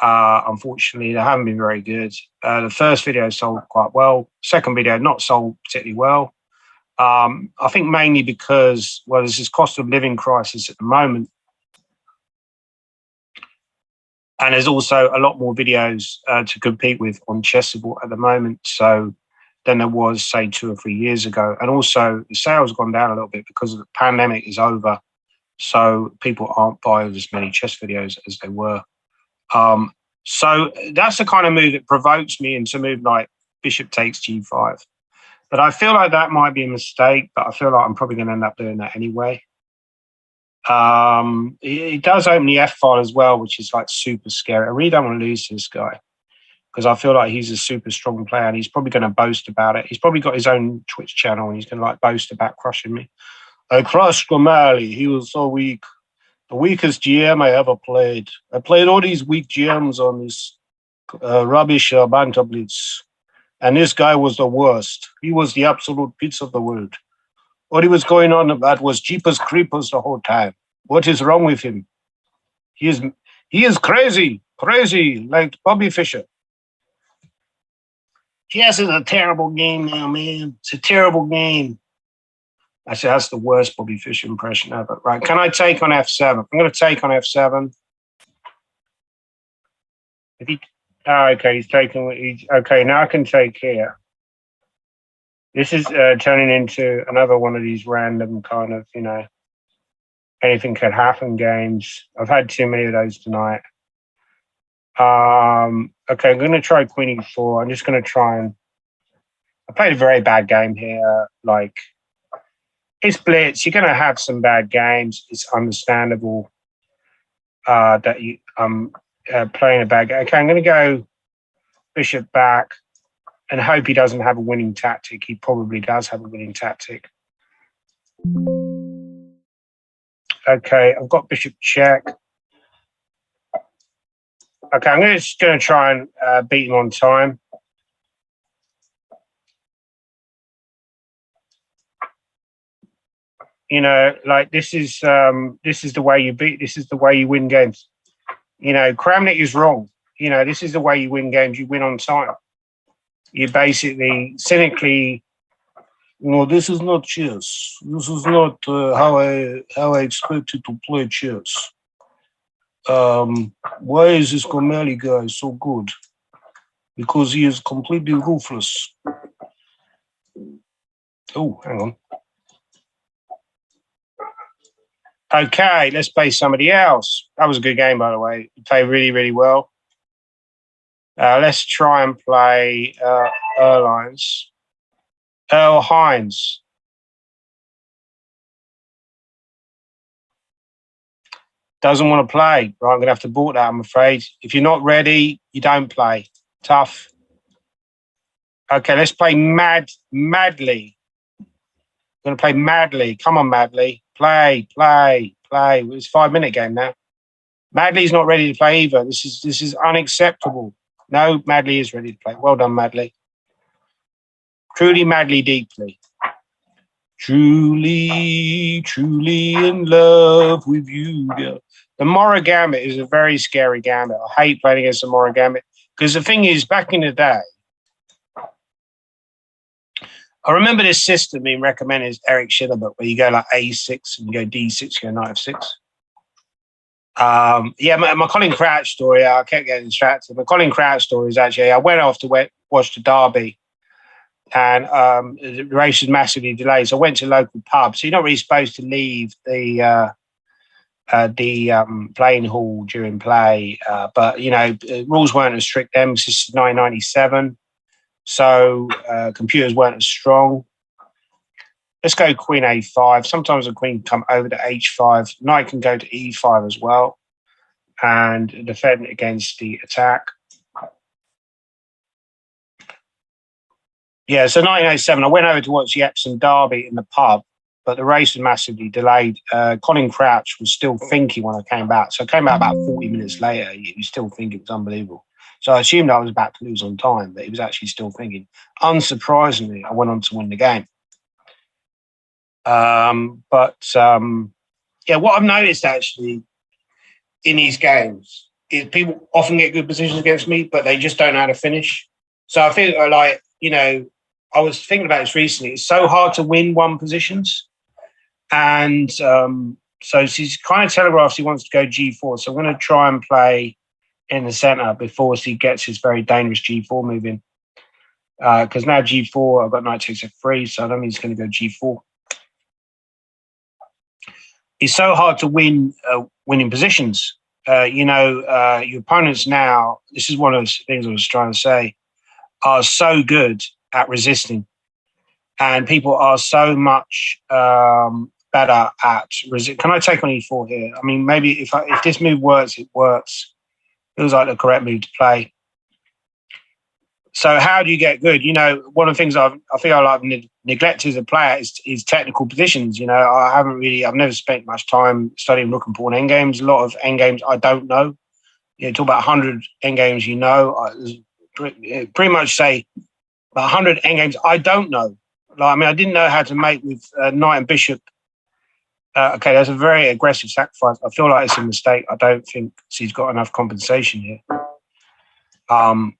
Unfortunately, they haven't been very good. The first video sold quite well. Second video, not sold particularly well. I think mainly because, well, there's this cost of living crisis at the moment. And there's also a lot more videos to compete with on Chessable at the moment. So than there was, say, 2 or 3 years ago. And also the sales have gone down a little bit because the pandemic is over. So people aren't buying as many chess videos as they were. So that's the kind of move that provokes me into a move like bishop takes g5. But I feel like that might be a mistake, but I feel like I'm probably going to end up doing that anyway. It does open the F file as well, which is like super scary. I really don't want to lose this guy because I feel like he's a super strong player and he's probably going to boast about it. He's probably got his own Twitch channel and he's going to like boast about crushing me. I crushed Gormally. He was so weak. The weakest GM I ever played. I played all these weak GMs on this rubbish Banter Blitz. And this guy was the worst. He was the absolute pizza of the world. What he was going on about was Jeepers Creepers the whole time. What is wrong with him? He is crazy, like Bobby Fischer. Chess is a terrible game now, man. It's a terrible game. Actually, that's the worst Bobby Fischer impression ever. Right, can I take on f7? I'm going to take on f7. If he, okay, he's taking. Okay, now I can take here. This is turning into another one of these random kind of, anything could happen games. I've had too many of those tonight. Okay, I'm going to try queen e4. I'm just going to try and. I played a very bad game here. Like, it's Blitz. You're going to have some bad games. It's understandable that you playing a bad game. Okay, I'm going to go bishop back and hope he doesn't have a winning tactic. He probably does have a winning tactic. Okay, I've got bishop check. Okay, I'm just going to try and beat him on time. Like this is the way you beat. This is the way you win games. Kramnik is wrong. This is the way you win games. You win on time. You basically cynically. This is not chess. This is not how I expected to play chess. Why is this Gormally guy so good? Because he is completely ruthless. Oh, hang on. Okay, let's play somebody else. That was a good game, by the way. You played really, really well. Let's try and play Earl Hines. Doesn't want to play. Right, I'm going to have to board that, I'm afraid. If you're not ready, you don't play. Tough. Okay, let's play Madly. I'm going to play Madly. Come on, Madly. Play. It's a 5-minute game now. Madly's not ready to play either. This is unacceptable. No, Madly is ready to play. Well done, Madly. Truly, Madly, deeply. Truly in love with you, girl. The Morra Gambit is a very scary gambit. I hate playing against the Morra Gambit because the thing is, back in the day, I remember this system being recommended as Eric Schiller, where you go like A6 and you go D6, you go knight f6. My Colin Crouch story, I kept getting distracted. My Colin Crouch story is actually, I went off to watch the Derby and the race was massively delayed. So I went to a local pub. So you're not really supposed to leave the playing hall during play. But, rules weren't as strict then. This is 1997. So computers weren't as strong. Let's go queen a5. Sometimes the queen can come over to h5. Knight can go to e5 as well and defend against the attack. Yeah, so 1987, I went over to watch the Epsom Derby in the pub, but the race was massively delayed. Colin Crouch was still thinking when I came back. So I came back about 40 minutes later. He was still thinking. It was unbelievable. So I assumed I was about to lose on time, but he was actually still thinking. Unsurprisingly, I went on to win the game. What I've noticed actually in these games is people often get good positions against me, but they just don't know how to finish. So I feel like, I was thinking about this recently. It's so hard to win one positions. And so he's kind of telegraphed he wants to go G4. So I'm going to try and play in the center before he gets his very dangerous G4 move in. Because now G4, I've got knight takes F3, so I don't think he's going to go G4. It's so hard to win winning positions. Your opponents now, this is one of the things I was trying to say, are so good at resisting. And people are so much better at resist. Can I take on E4 here? I mean, maybe if this move works, it works. Feels like the correct move to play. So how do you get good? One of the things I think I've neglected as a player is technical positions. I've never spent much time studying rook and pawn endgames. A lot of endgames I don't know. Talk about 100 endgames, pretty much say about 100 endgames I don't know. I didn't know how to mate with knight and bishop. Okay, that's a very aggressive sacrifice. I feel like it's a mistake. I don't think he's got enough compensation here. I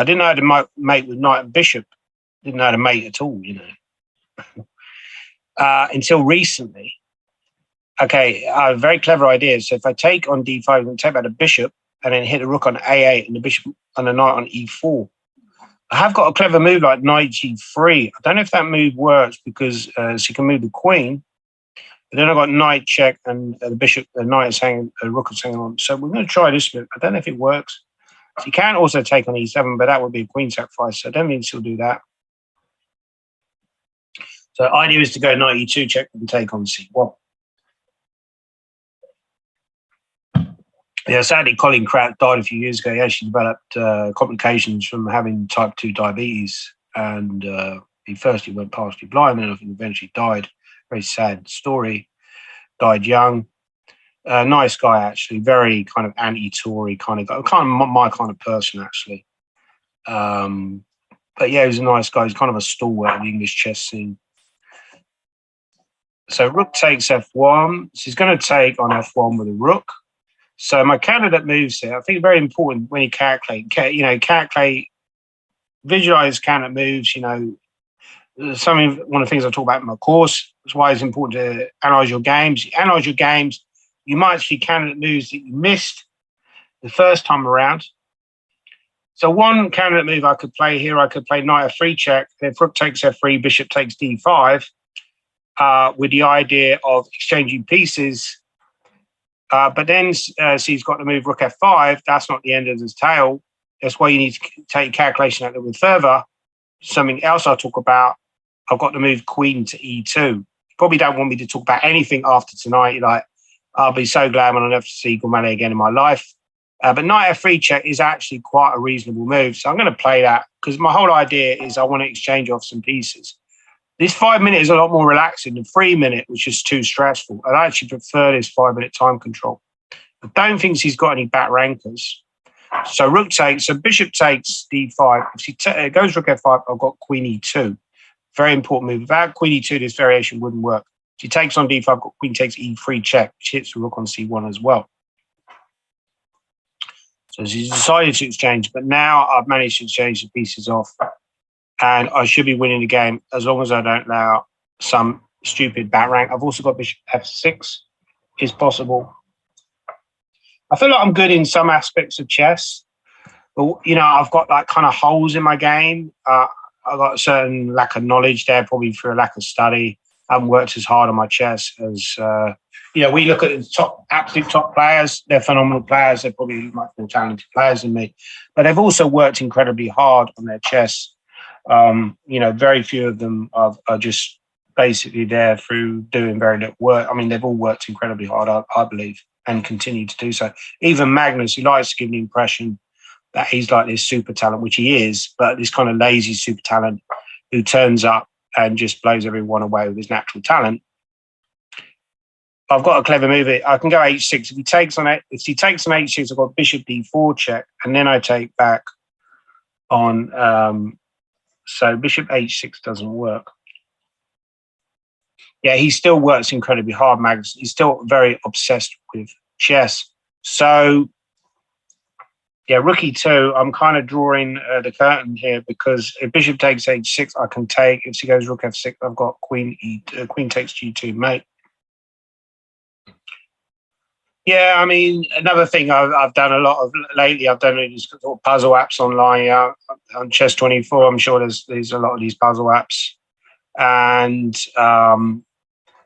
didn't know how to mate with knight and bishop. Didn't know how to mate at all, until recently. Okay, I have a very clever idea. So if I take on D5, I'm going to take out the bishop and then hit the rook on A8 and the bishop and the knight on E4. I have got a clever move like knight G3. I don't know if that move works because she can move the queen. But then I've got knight check and the bishop, the knight is hanging, the rook is hanging on. So we're going to try this move. I don't know if it works. So you can also take on E7, but that would be a queen sacrifice. So I don't think she'll do that. So the idea is to go knight E2 check and take on C1. Yeah, sadly, Colin Kratt died a few years ago. He actually developed complications from having type 2 diabetes. And he firstly went partially blind and I think eventually died. Very sad story. Died young. Nice guy, actually. Very kind of anti-Tory kind of guy. Kind of my kind of person, actually. But yeah, he was a nice guy. He's kind of a stalwart of the English chess scene. So rook takes F1. So he's going to take on F1 with a rook. So my candidate moves here. I think it's very important when you calculate, visualize candidate moves, one of the things I talk about in my course. That's why it's important to analyze your games. You analyze your games, you might see candidate moves that you missed the first time around. So one candidate move I could play here, I could play knight F3 check. If rook takes F3, bishop takes D5, with the idea of exchanging pieces. But then he's got to move rook F5. That's not the end of his tail. That's why you need to take calculation out a little bit further. Something else I'll talk about, I've got to move queen to E2. You probably don't want me to talk about anything after tonight. You're like, I'll be so glad when I never see Gormally again in my life. But knight F3 check is actually quite a reasonable move. So I'm going to play that because my whole idea is I want to exchange off some pieces. This 5 minute is a lot more relaxing than 3 minute, which is too stressful. And I actually prefer this 5 minute time control. I don't think he's got any back rankers. So rook takes, so bishop takes D5. If he goes rook F5, I've got queen E2. Very important move. Without queen E2, this variation wouldn't work. If he takes on D5, I've got queen takes E3 check, which hits the rook on C1 as well. So he's decided to exchange, but now I've managed to exchange the pieces off. And I should be winning the game as long as I don't allow some stupid back rank. I've also got bishop F6 is possible. I feel like I'm good in some aspects of chess, but I've got like kind of holes in my game. I've got a certain lack of knowledge there, probably through a lack of study. I haven't worked as hard on my chess as we look at the absolute top players. They're phenomenal players. They're probably much more talented players than me, but they've also worked incredibly hard on their chess. Very few of them are just basically there through doing very little work. I mean, they've all worked incredibly hard, I believe, and continue to do so. Even Magnus, who likes to give the impression that he's like this super talent, which he is, but this kind of lazy super talent who turns up and just blows everyone away with his natural talent. I've got a clever move. I can go H6. If he takes on H6, I've got bishop D4 check, and then I take back on. So bishop H6 doesn't work. Yeah, he still works incredibly hard, Magnus. He's still very obsessed with chess. So Yeah, rookie 2. I'm kind of drawing the curtain here because if bishop takes h6, I can take. If she goes rook f6, I've got queen queen takes g2, mate. Yeah, I mean, another thing I've done a lot of lately, I've done these sort of puzzle apps online. On Chess24, I'm sure there's a lot of these puzzle apps, and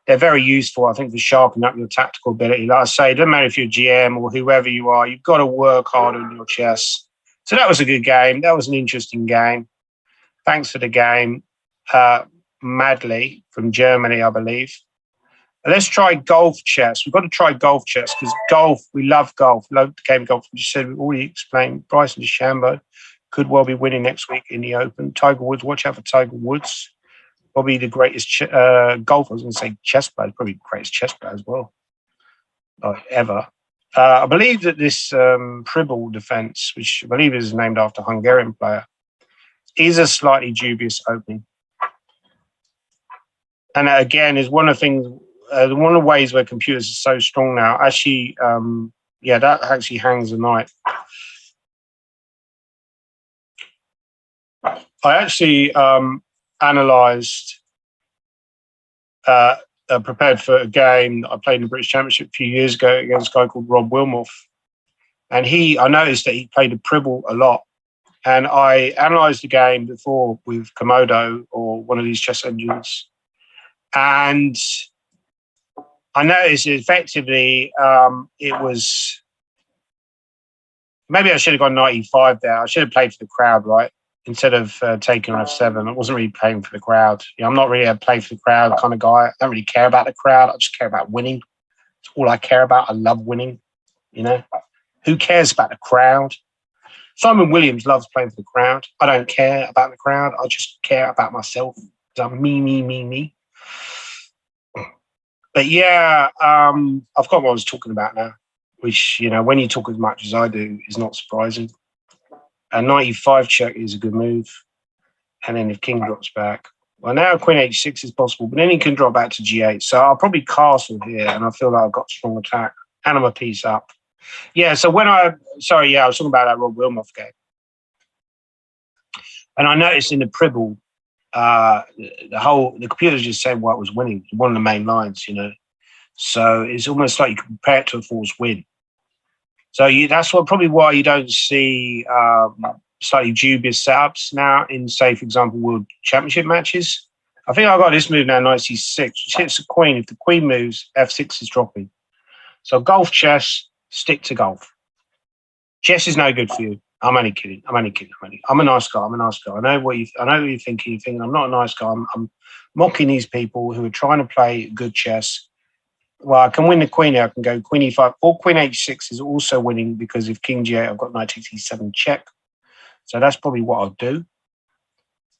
they're very useful, I think, for sharpening up your tactical ability. Like I say, it doesn't matter if you're GM or whoever you are, you've got to work hard on your chess. So that was a good game. That was an interesting game. Thanks for the game. Madly from Germany, I believe. Let's try golf chess. We've got to try golf chess because golf, we love golf. Love the game of golf. We said, we already explained, Bryson DeChambeau could well be winning next week in the Open. Tiger Woods, watch out for Tiger Woods. Probably the greatest golfer. I was going to say chess player, probably the greatest chess player as well, ever. I believe that this Pribble defence, which I believe is named after a Hungarian player, is a slightly dubious opening. And again, is one of the things, one of the ways where computers are so strong now. Actually, that actually hangs a knight. I actually analysed, prepared for a game that I played in the British Championship a few years ago against a guy called Rob Wilmoth. And I noticed that he played a Pribble a lot. And I analysed the game before with Komodo or one of these chess engines. And I noticed effectively it was, maybe I should have gone 95 there. I should have played for the crowd, right? Instead of taking F7. I wasn't really playing for the crowd. I'm not really a play for the crowd kind of guy. I don't really care about the crowd. I just care about winning. It's all I care about. I love winning, Who cares about the crowd? Simon Williams loves playing for the crowd. I don't care about the crowd. I just care about myself. I'm me. But yeah, I've got what I was talking about now, which, when you talk as much as I do, is not surprising. A 95 check is a good move. And then if king drops back, well, now queen h6 is possible, but then he can drop back to g8. So I'll probably castle here, and I feel like I've got strong attack, and I'm a piece up. Yeah, so I was talking about that Rob Wilmoth game. And I noticed in the Pribble, the computer just said what was winning, one of the main lines, So it's almost like you can compare it to a forced win. So that's probably why you don't see slightly dubious setups now in, say, for example, World Championship matches. I think I got this move now, knight c6, which hits the queen. If the queen moves, f6 is dropping. So golf chess, stick to golf. Chess is no good for you. I'm only kidding. I'm a nice guy. I know what you're thinking. You're thinking I'm not a nice guy. I'm mocking these people who are trying to play good chess. Well, I can win the queen here. I can go queen e5 or queen h6 is also winning because if king g8, I've got knight takes e7 check. So that's probably what I'll do.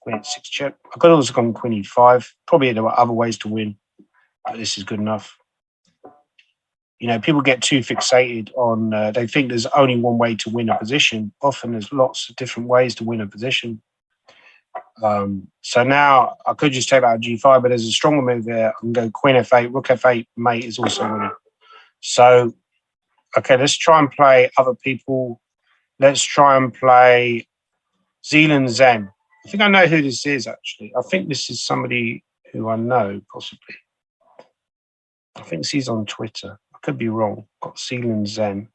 Queen h6 check. I could also go queen e5. Probably there are other ways to win, but this is good enough. People get too fixated on, they think there's only one way to win a position. Often there's lots of different ways to win a position. So now I could just take out g5, but there's a stronger move there. I can go queen f8, rook f8, mate is also winning. So, okay, let's try and play other people. Let's try and play Zealand Zen. I think I know who this is, actually. I think this is somebody who I know, possibly. I think she's on Twitter. I could be wrong. Got Zealand Zen.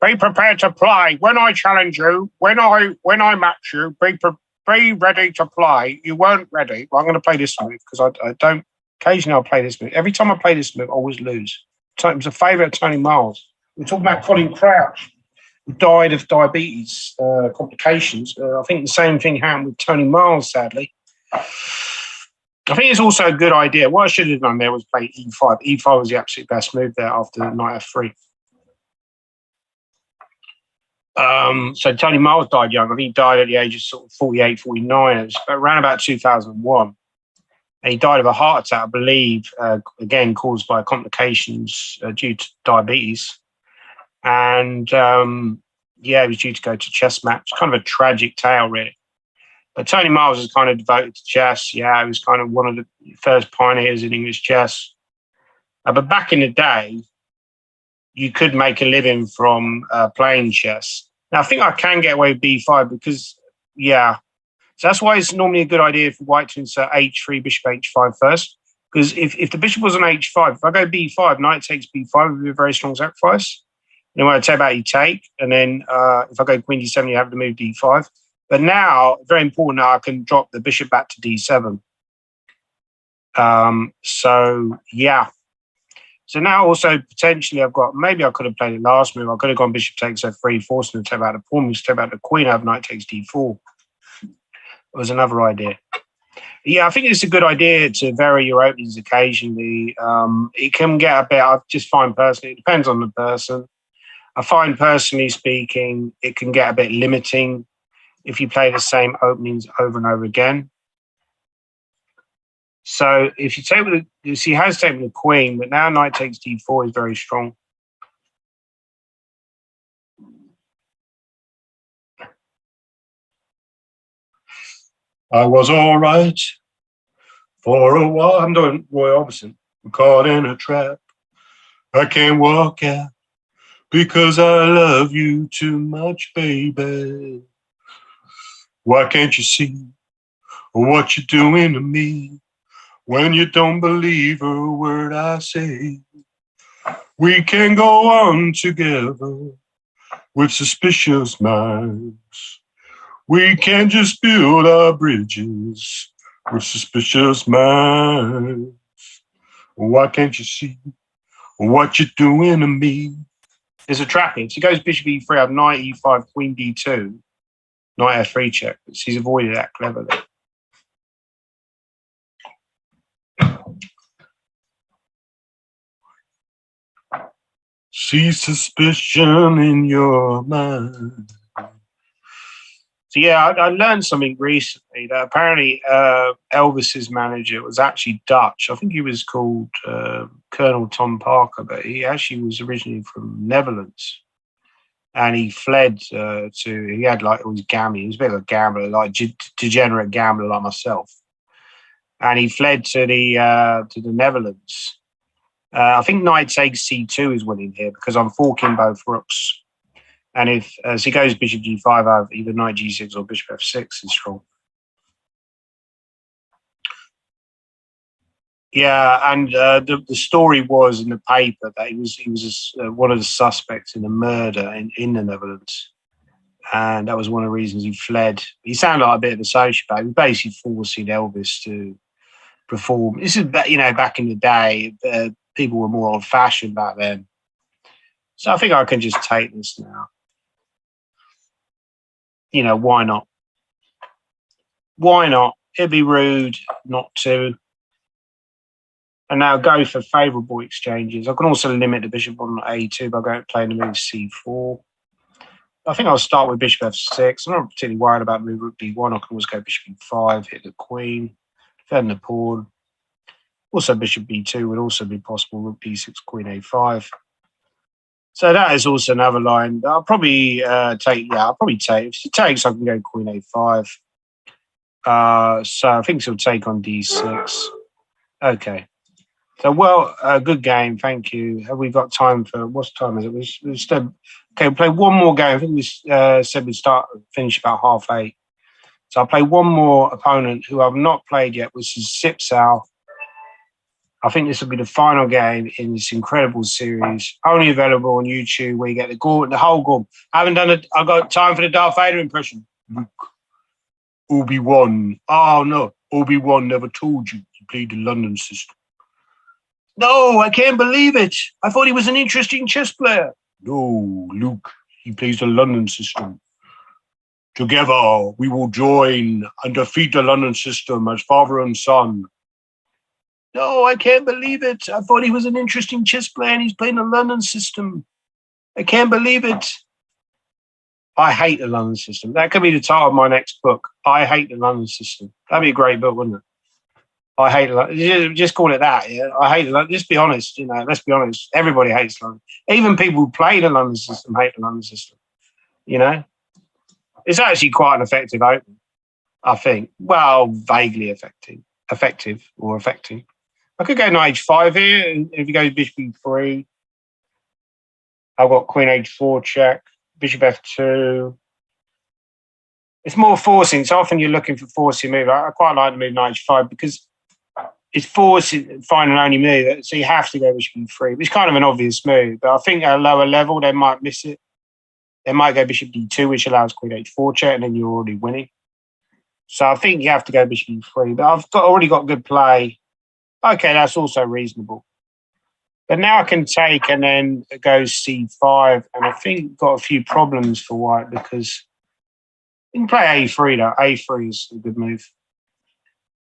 Be prepared to play. When I challenge you, when I match you, be ready to play. You weren't ready. Well, I'm going to play this move because I don't. Occasionally, I'll play this move. Every time I play this move, I always lose. It was a favourite of Tony Miles. We're talking about Colin Crouch, who died of diabetes complications. I think the same thing happened with Tony Miles, sadly. I think it's also a good idea. What I should have done there was play e5. E5 was the absolute best move there after knight f3. So Tony Miles died young. I think he died at the age of sort of 48, 49. It was around about 2001. And he died of a heart attack, I believe, again, caused by complications due to diabetes. And, he was due to go to chess match. Kind of a tragic tale, really. But Tony Miles is kind of devoted to chess. Yeah, he was kind of one of the first pioneers in English chess. But back in the day, you could make a living from playing chess. Now, I think I can get away with b5 because, yeah. So that's why it's normally a good idea for white to insert h3, bishop h5 first. Because if the bishop was on h5, if I go b5, knight takes b5, it would be a very strong sacrifice. And when I take out, you take. And then if I go queen d7, you have to move d5. But now, very important, now I can drop the bishop back to d7. So, yeah. So now also potentially I've got, maybe I could have played the last move. I could have gone bishop takes f3, forcing to take out the pawn, take out the queen, I have knight takes d4. It was another idea. Yeah, I think it's a good idea to vary your openings occasionally. It can get a bit, I just find personally, it depends on the person. I find personally speaking, it can get a bit limiting if you play the same openings over and over again. So if you take with the, he has taken the queen, but now knight takes d4 is very strong. I was all right for a while. I'm doing Roy Orbison. I'm caught in a trap. I can't walk out because I love you too much, baby. Why can't you see what you're doing to me when you don't believe a word I say? We can go on together with suspicious minds. We can just build our bridges with suspicious minds. Why can't you see what you're doing to me? There's a trapping. So he goes bishop e3, I have knight e5, queen d2, knight f3 check. But he's avoided that cleverly. See suspicion in your mind. So yeah, I learned something recently that apparently Elvis's manager was actually Dutch. I think he was called Colonel Tom Parker, but he actually was originally from Netherlands. And he fled he had like all his gambling. He was a bit of a gambler, like degenerate gambler like myself. And he fled to the Netherlands. I think knight takes c2 is winning here because I'm forking both rooks. And if as he goes bishop g5, I have either knight g6 or bishop f6 is strong. Yeah, and the story was in the paper that he was one of the suspects in a murder in the Netherlands, and that was one of the reasons he fled. He sounded like a bit of a sociopath. He was basically forcing Elvis to perform. This is back in the day, people were more old-fashioned back then. So I think I can just take this now. Why not? Why not? It'd be rude not to. And now go for favourable exchanges. I can also limit the bishop on a2 by going playing the move c4. I think I'll start with bishop f6. I'm not particularly worried about move rook d1. I can always go bishop e5, hit the queen, defend the pawn. Also bishop b2 would also be possible. Rook d6, queen a5. So that is also another line. I'll probably take. Yeah, I'll probably take. If he takes, I can go queen a5. So I think he'll take on d6. Okay. So good game. Thank you. Have we got time for what time is it? We said okay. We'll play one more game. I think we said we'd finish about 8:30. So I'll play one more opponent who I've not played yet, which is Sipsal. I think this will be the final game in this incredible series, only available on YouTube, where you get the whole Gorm. I've got time for the Darth Vader impression. Luke, Obi-Wan. Oh, no. Obi-Wan never told you he played the London system. No, I can't believe it. I thought he was an interesting chess player. No, Luke, he plays the London system. Together, we will join and defeat the London system as father and son. No, I can't believe it. I thought he was an interesting chess player and he's playing the London system. I can't believe it. I hate the London system. That could be the title of my next book. I hate the London system. That'd be a great book, wouldn't it? I hate London. Just call it that. Yeah, I hate London. Just be honest. Let's be honest. Everybody hates London. Even people who play the London system hate the London system. It's actually quite an effective opening, I think. Well, vaguely effective or affecting. I could go knight h5 here, and if he goes bishop e3, I've got queen h4 check, bishop f2. It's more forcing. So often you're looking for forcing move. I quite like the move knight h5 because it's forcing, find an only move. So you have to go bishop e3, which is kind of an obvious move. But I think at a lower level, they might miss it. They might go bishop d2, which allows queen h4 check, and then you're already winning. So I think you have to go bishop e3. But I've already got good play. Okay, that's also reasonable. But now I can take and then it goes c5. And I think got a few problems for white because you can play a3 though. a3 is a good move.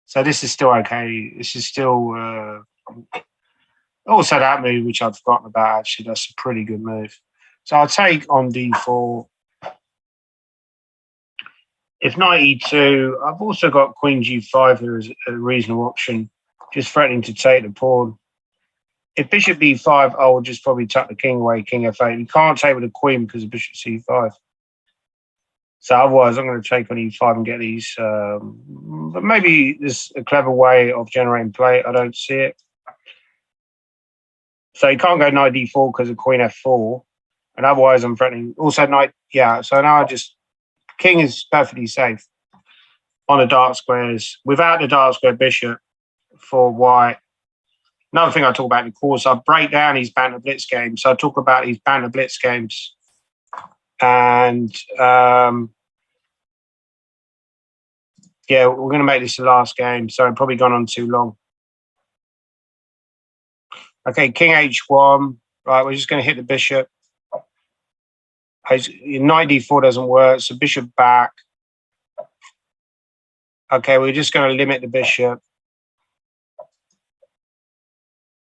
So this is still okay. This is still also that move, which I've forgotten about, actually. That's a pretty good move. So I'll take on d4. If knight e2, I've also got queen g5 here as a reasonable option, just threatening to take the pawn. If bishop b5, I will just probably tuck the king away, king f8. You can't take with a queen because of bishop c5. So otherwise, I'm going to take on e5 and get these. But maybe there's a clever way of generating play. I don't see it. So you can't go knight d4 because of queen f4. And otherwise, I'm threatening. Also, knight, yeah. So now I just, king is perfectly safe on the dark squares. Without the dark square bishop for white. Another thing I talk about in the course, I break down these Banter Blitz games. So I talk about these Banter Blitz games. And yeah, we're going to make this the last game. So I've probably gone on too long. Okay, king h1. Right, we're just going to hit the bishop. Knight d4 doesn't work, so bishop back. Okay, we're just going to limit the bishop.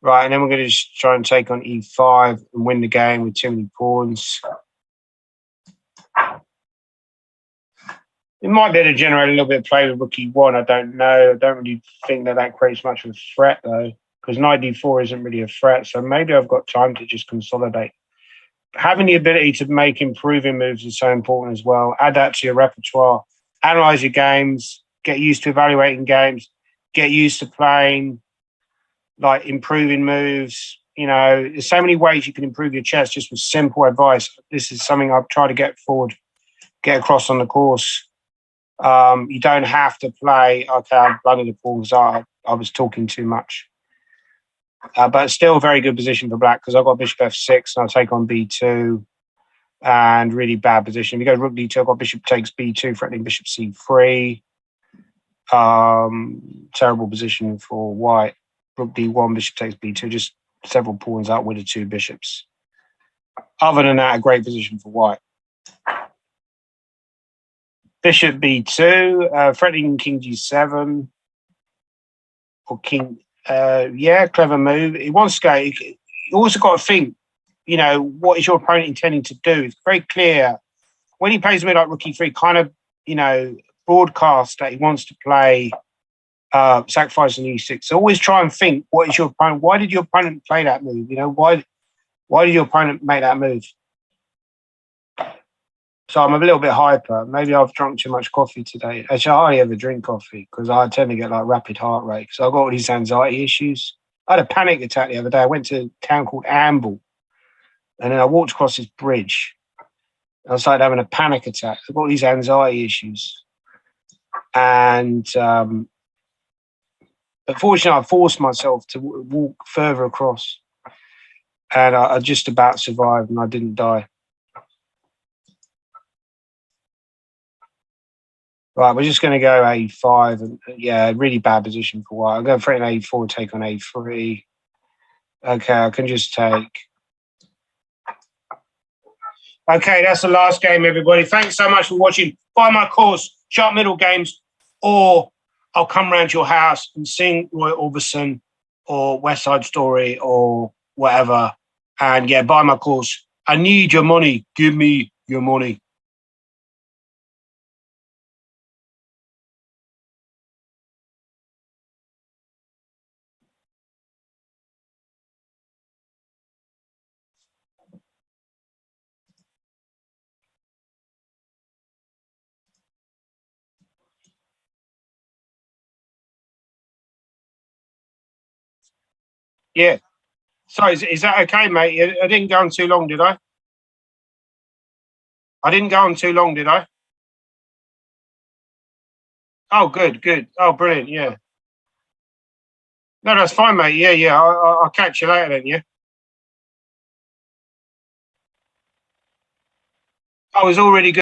Right, and then we're going to just try and take on e5 and win the game with too many pawns. It might be able to generate a little bit of play with rook e1. I don't know. I don't really think that creates much of a threat, though, because knight d4 isn't really a threat. So maybe I've got time to just consolidate. Having the ability to make improving moves is so important as well. Add that to your repertoire. Analyze your games. Get used to evaluating games. Get used to playing, like improving moves. You know, there's so many ways you can improve your chess just with simple advice. This is something I've tried to get across on the course. You don't have to play, okay, I've blundered the pawns. I was talking too much. But still a very good position for black because I've got bishop f6 and I'll take on b2 and really bad position. If you go rook d2, I've got bishop takes b2, threatening bishop c3. Terrible position for white. Rook d1, bishop takes b2, just several pawns out with the two bishops. Other than that, a great position for white. Bishop b2, threatening king g7 or king. Yeah, clever move. He wants to go. You also got to think, you know, what is your opponent intending to do? It's very clear when he plays a move like rook e3, kind of, you know, broadcast that he wants to play sacrifice on e6. So always try and think, what is your opponent? Why did your opponent play that move? You know, why did your opponent make that move? So I'm a little bit hyper. Maybe I've drunk too much coffee today. Actually, I hardly ever drink coffee because I tend to get like rapid heart rate. So I've got all these anxiety issues. I had a panic attack the other day. I went to a town called Amble and then I walked across this bridge. I was like having a panic attack. I've got all these anxiety issues. And but fortunately, I forced myself to walk further across. And I just about survived and I didn't die. Right, we're just going to go a5. And yeah, really bad position for white. I'll go for an a4, take on a3. Okay, I can just take. Okay, that's the last game, everybody. Thanks so much for watching. Buy my course, Sharp Middle Games, or I'll come round to your house and sing Roy Orbison or West Side Story or whatever. And yeah, buy my course. I need your money. Give me your money. Yeah. Sorry, is that okay, mate? I didn't go on too long, did I? I didn't go on too long, did I? Oh, good, good. Oh, brilliant. Yeah. No, that's fine, mate. Yeah, yeah. I'll catch you later then. Yeah. I was already good.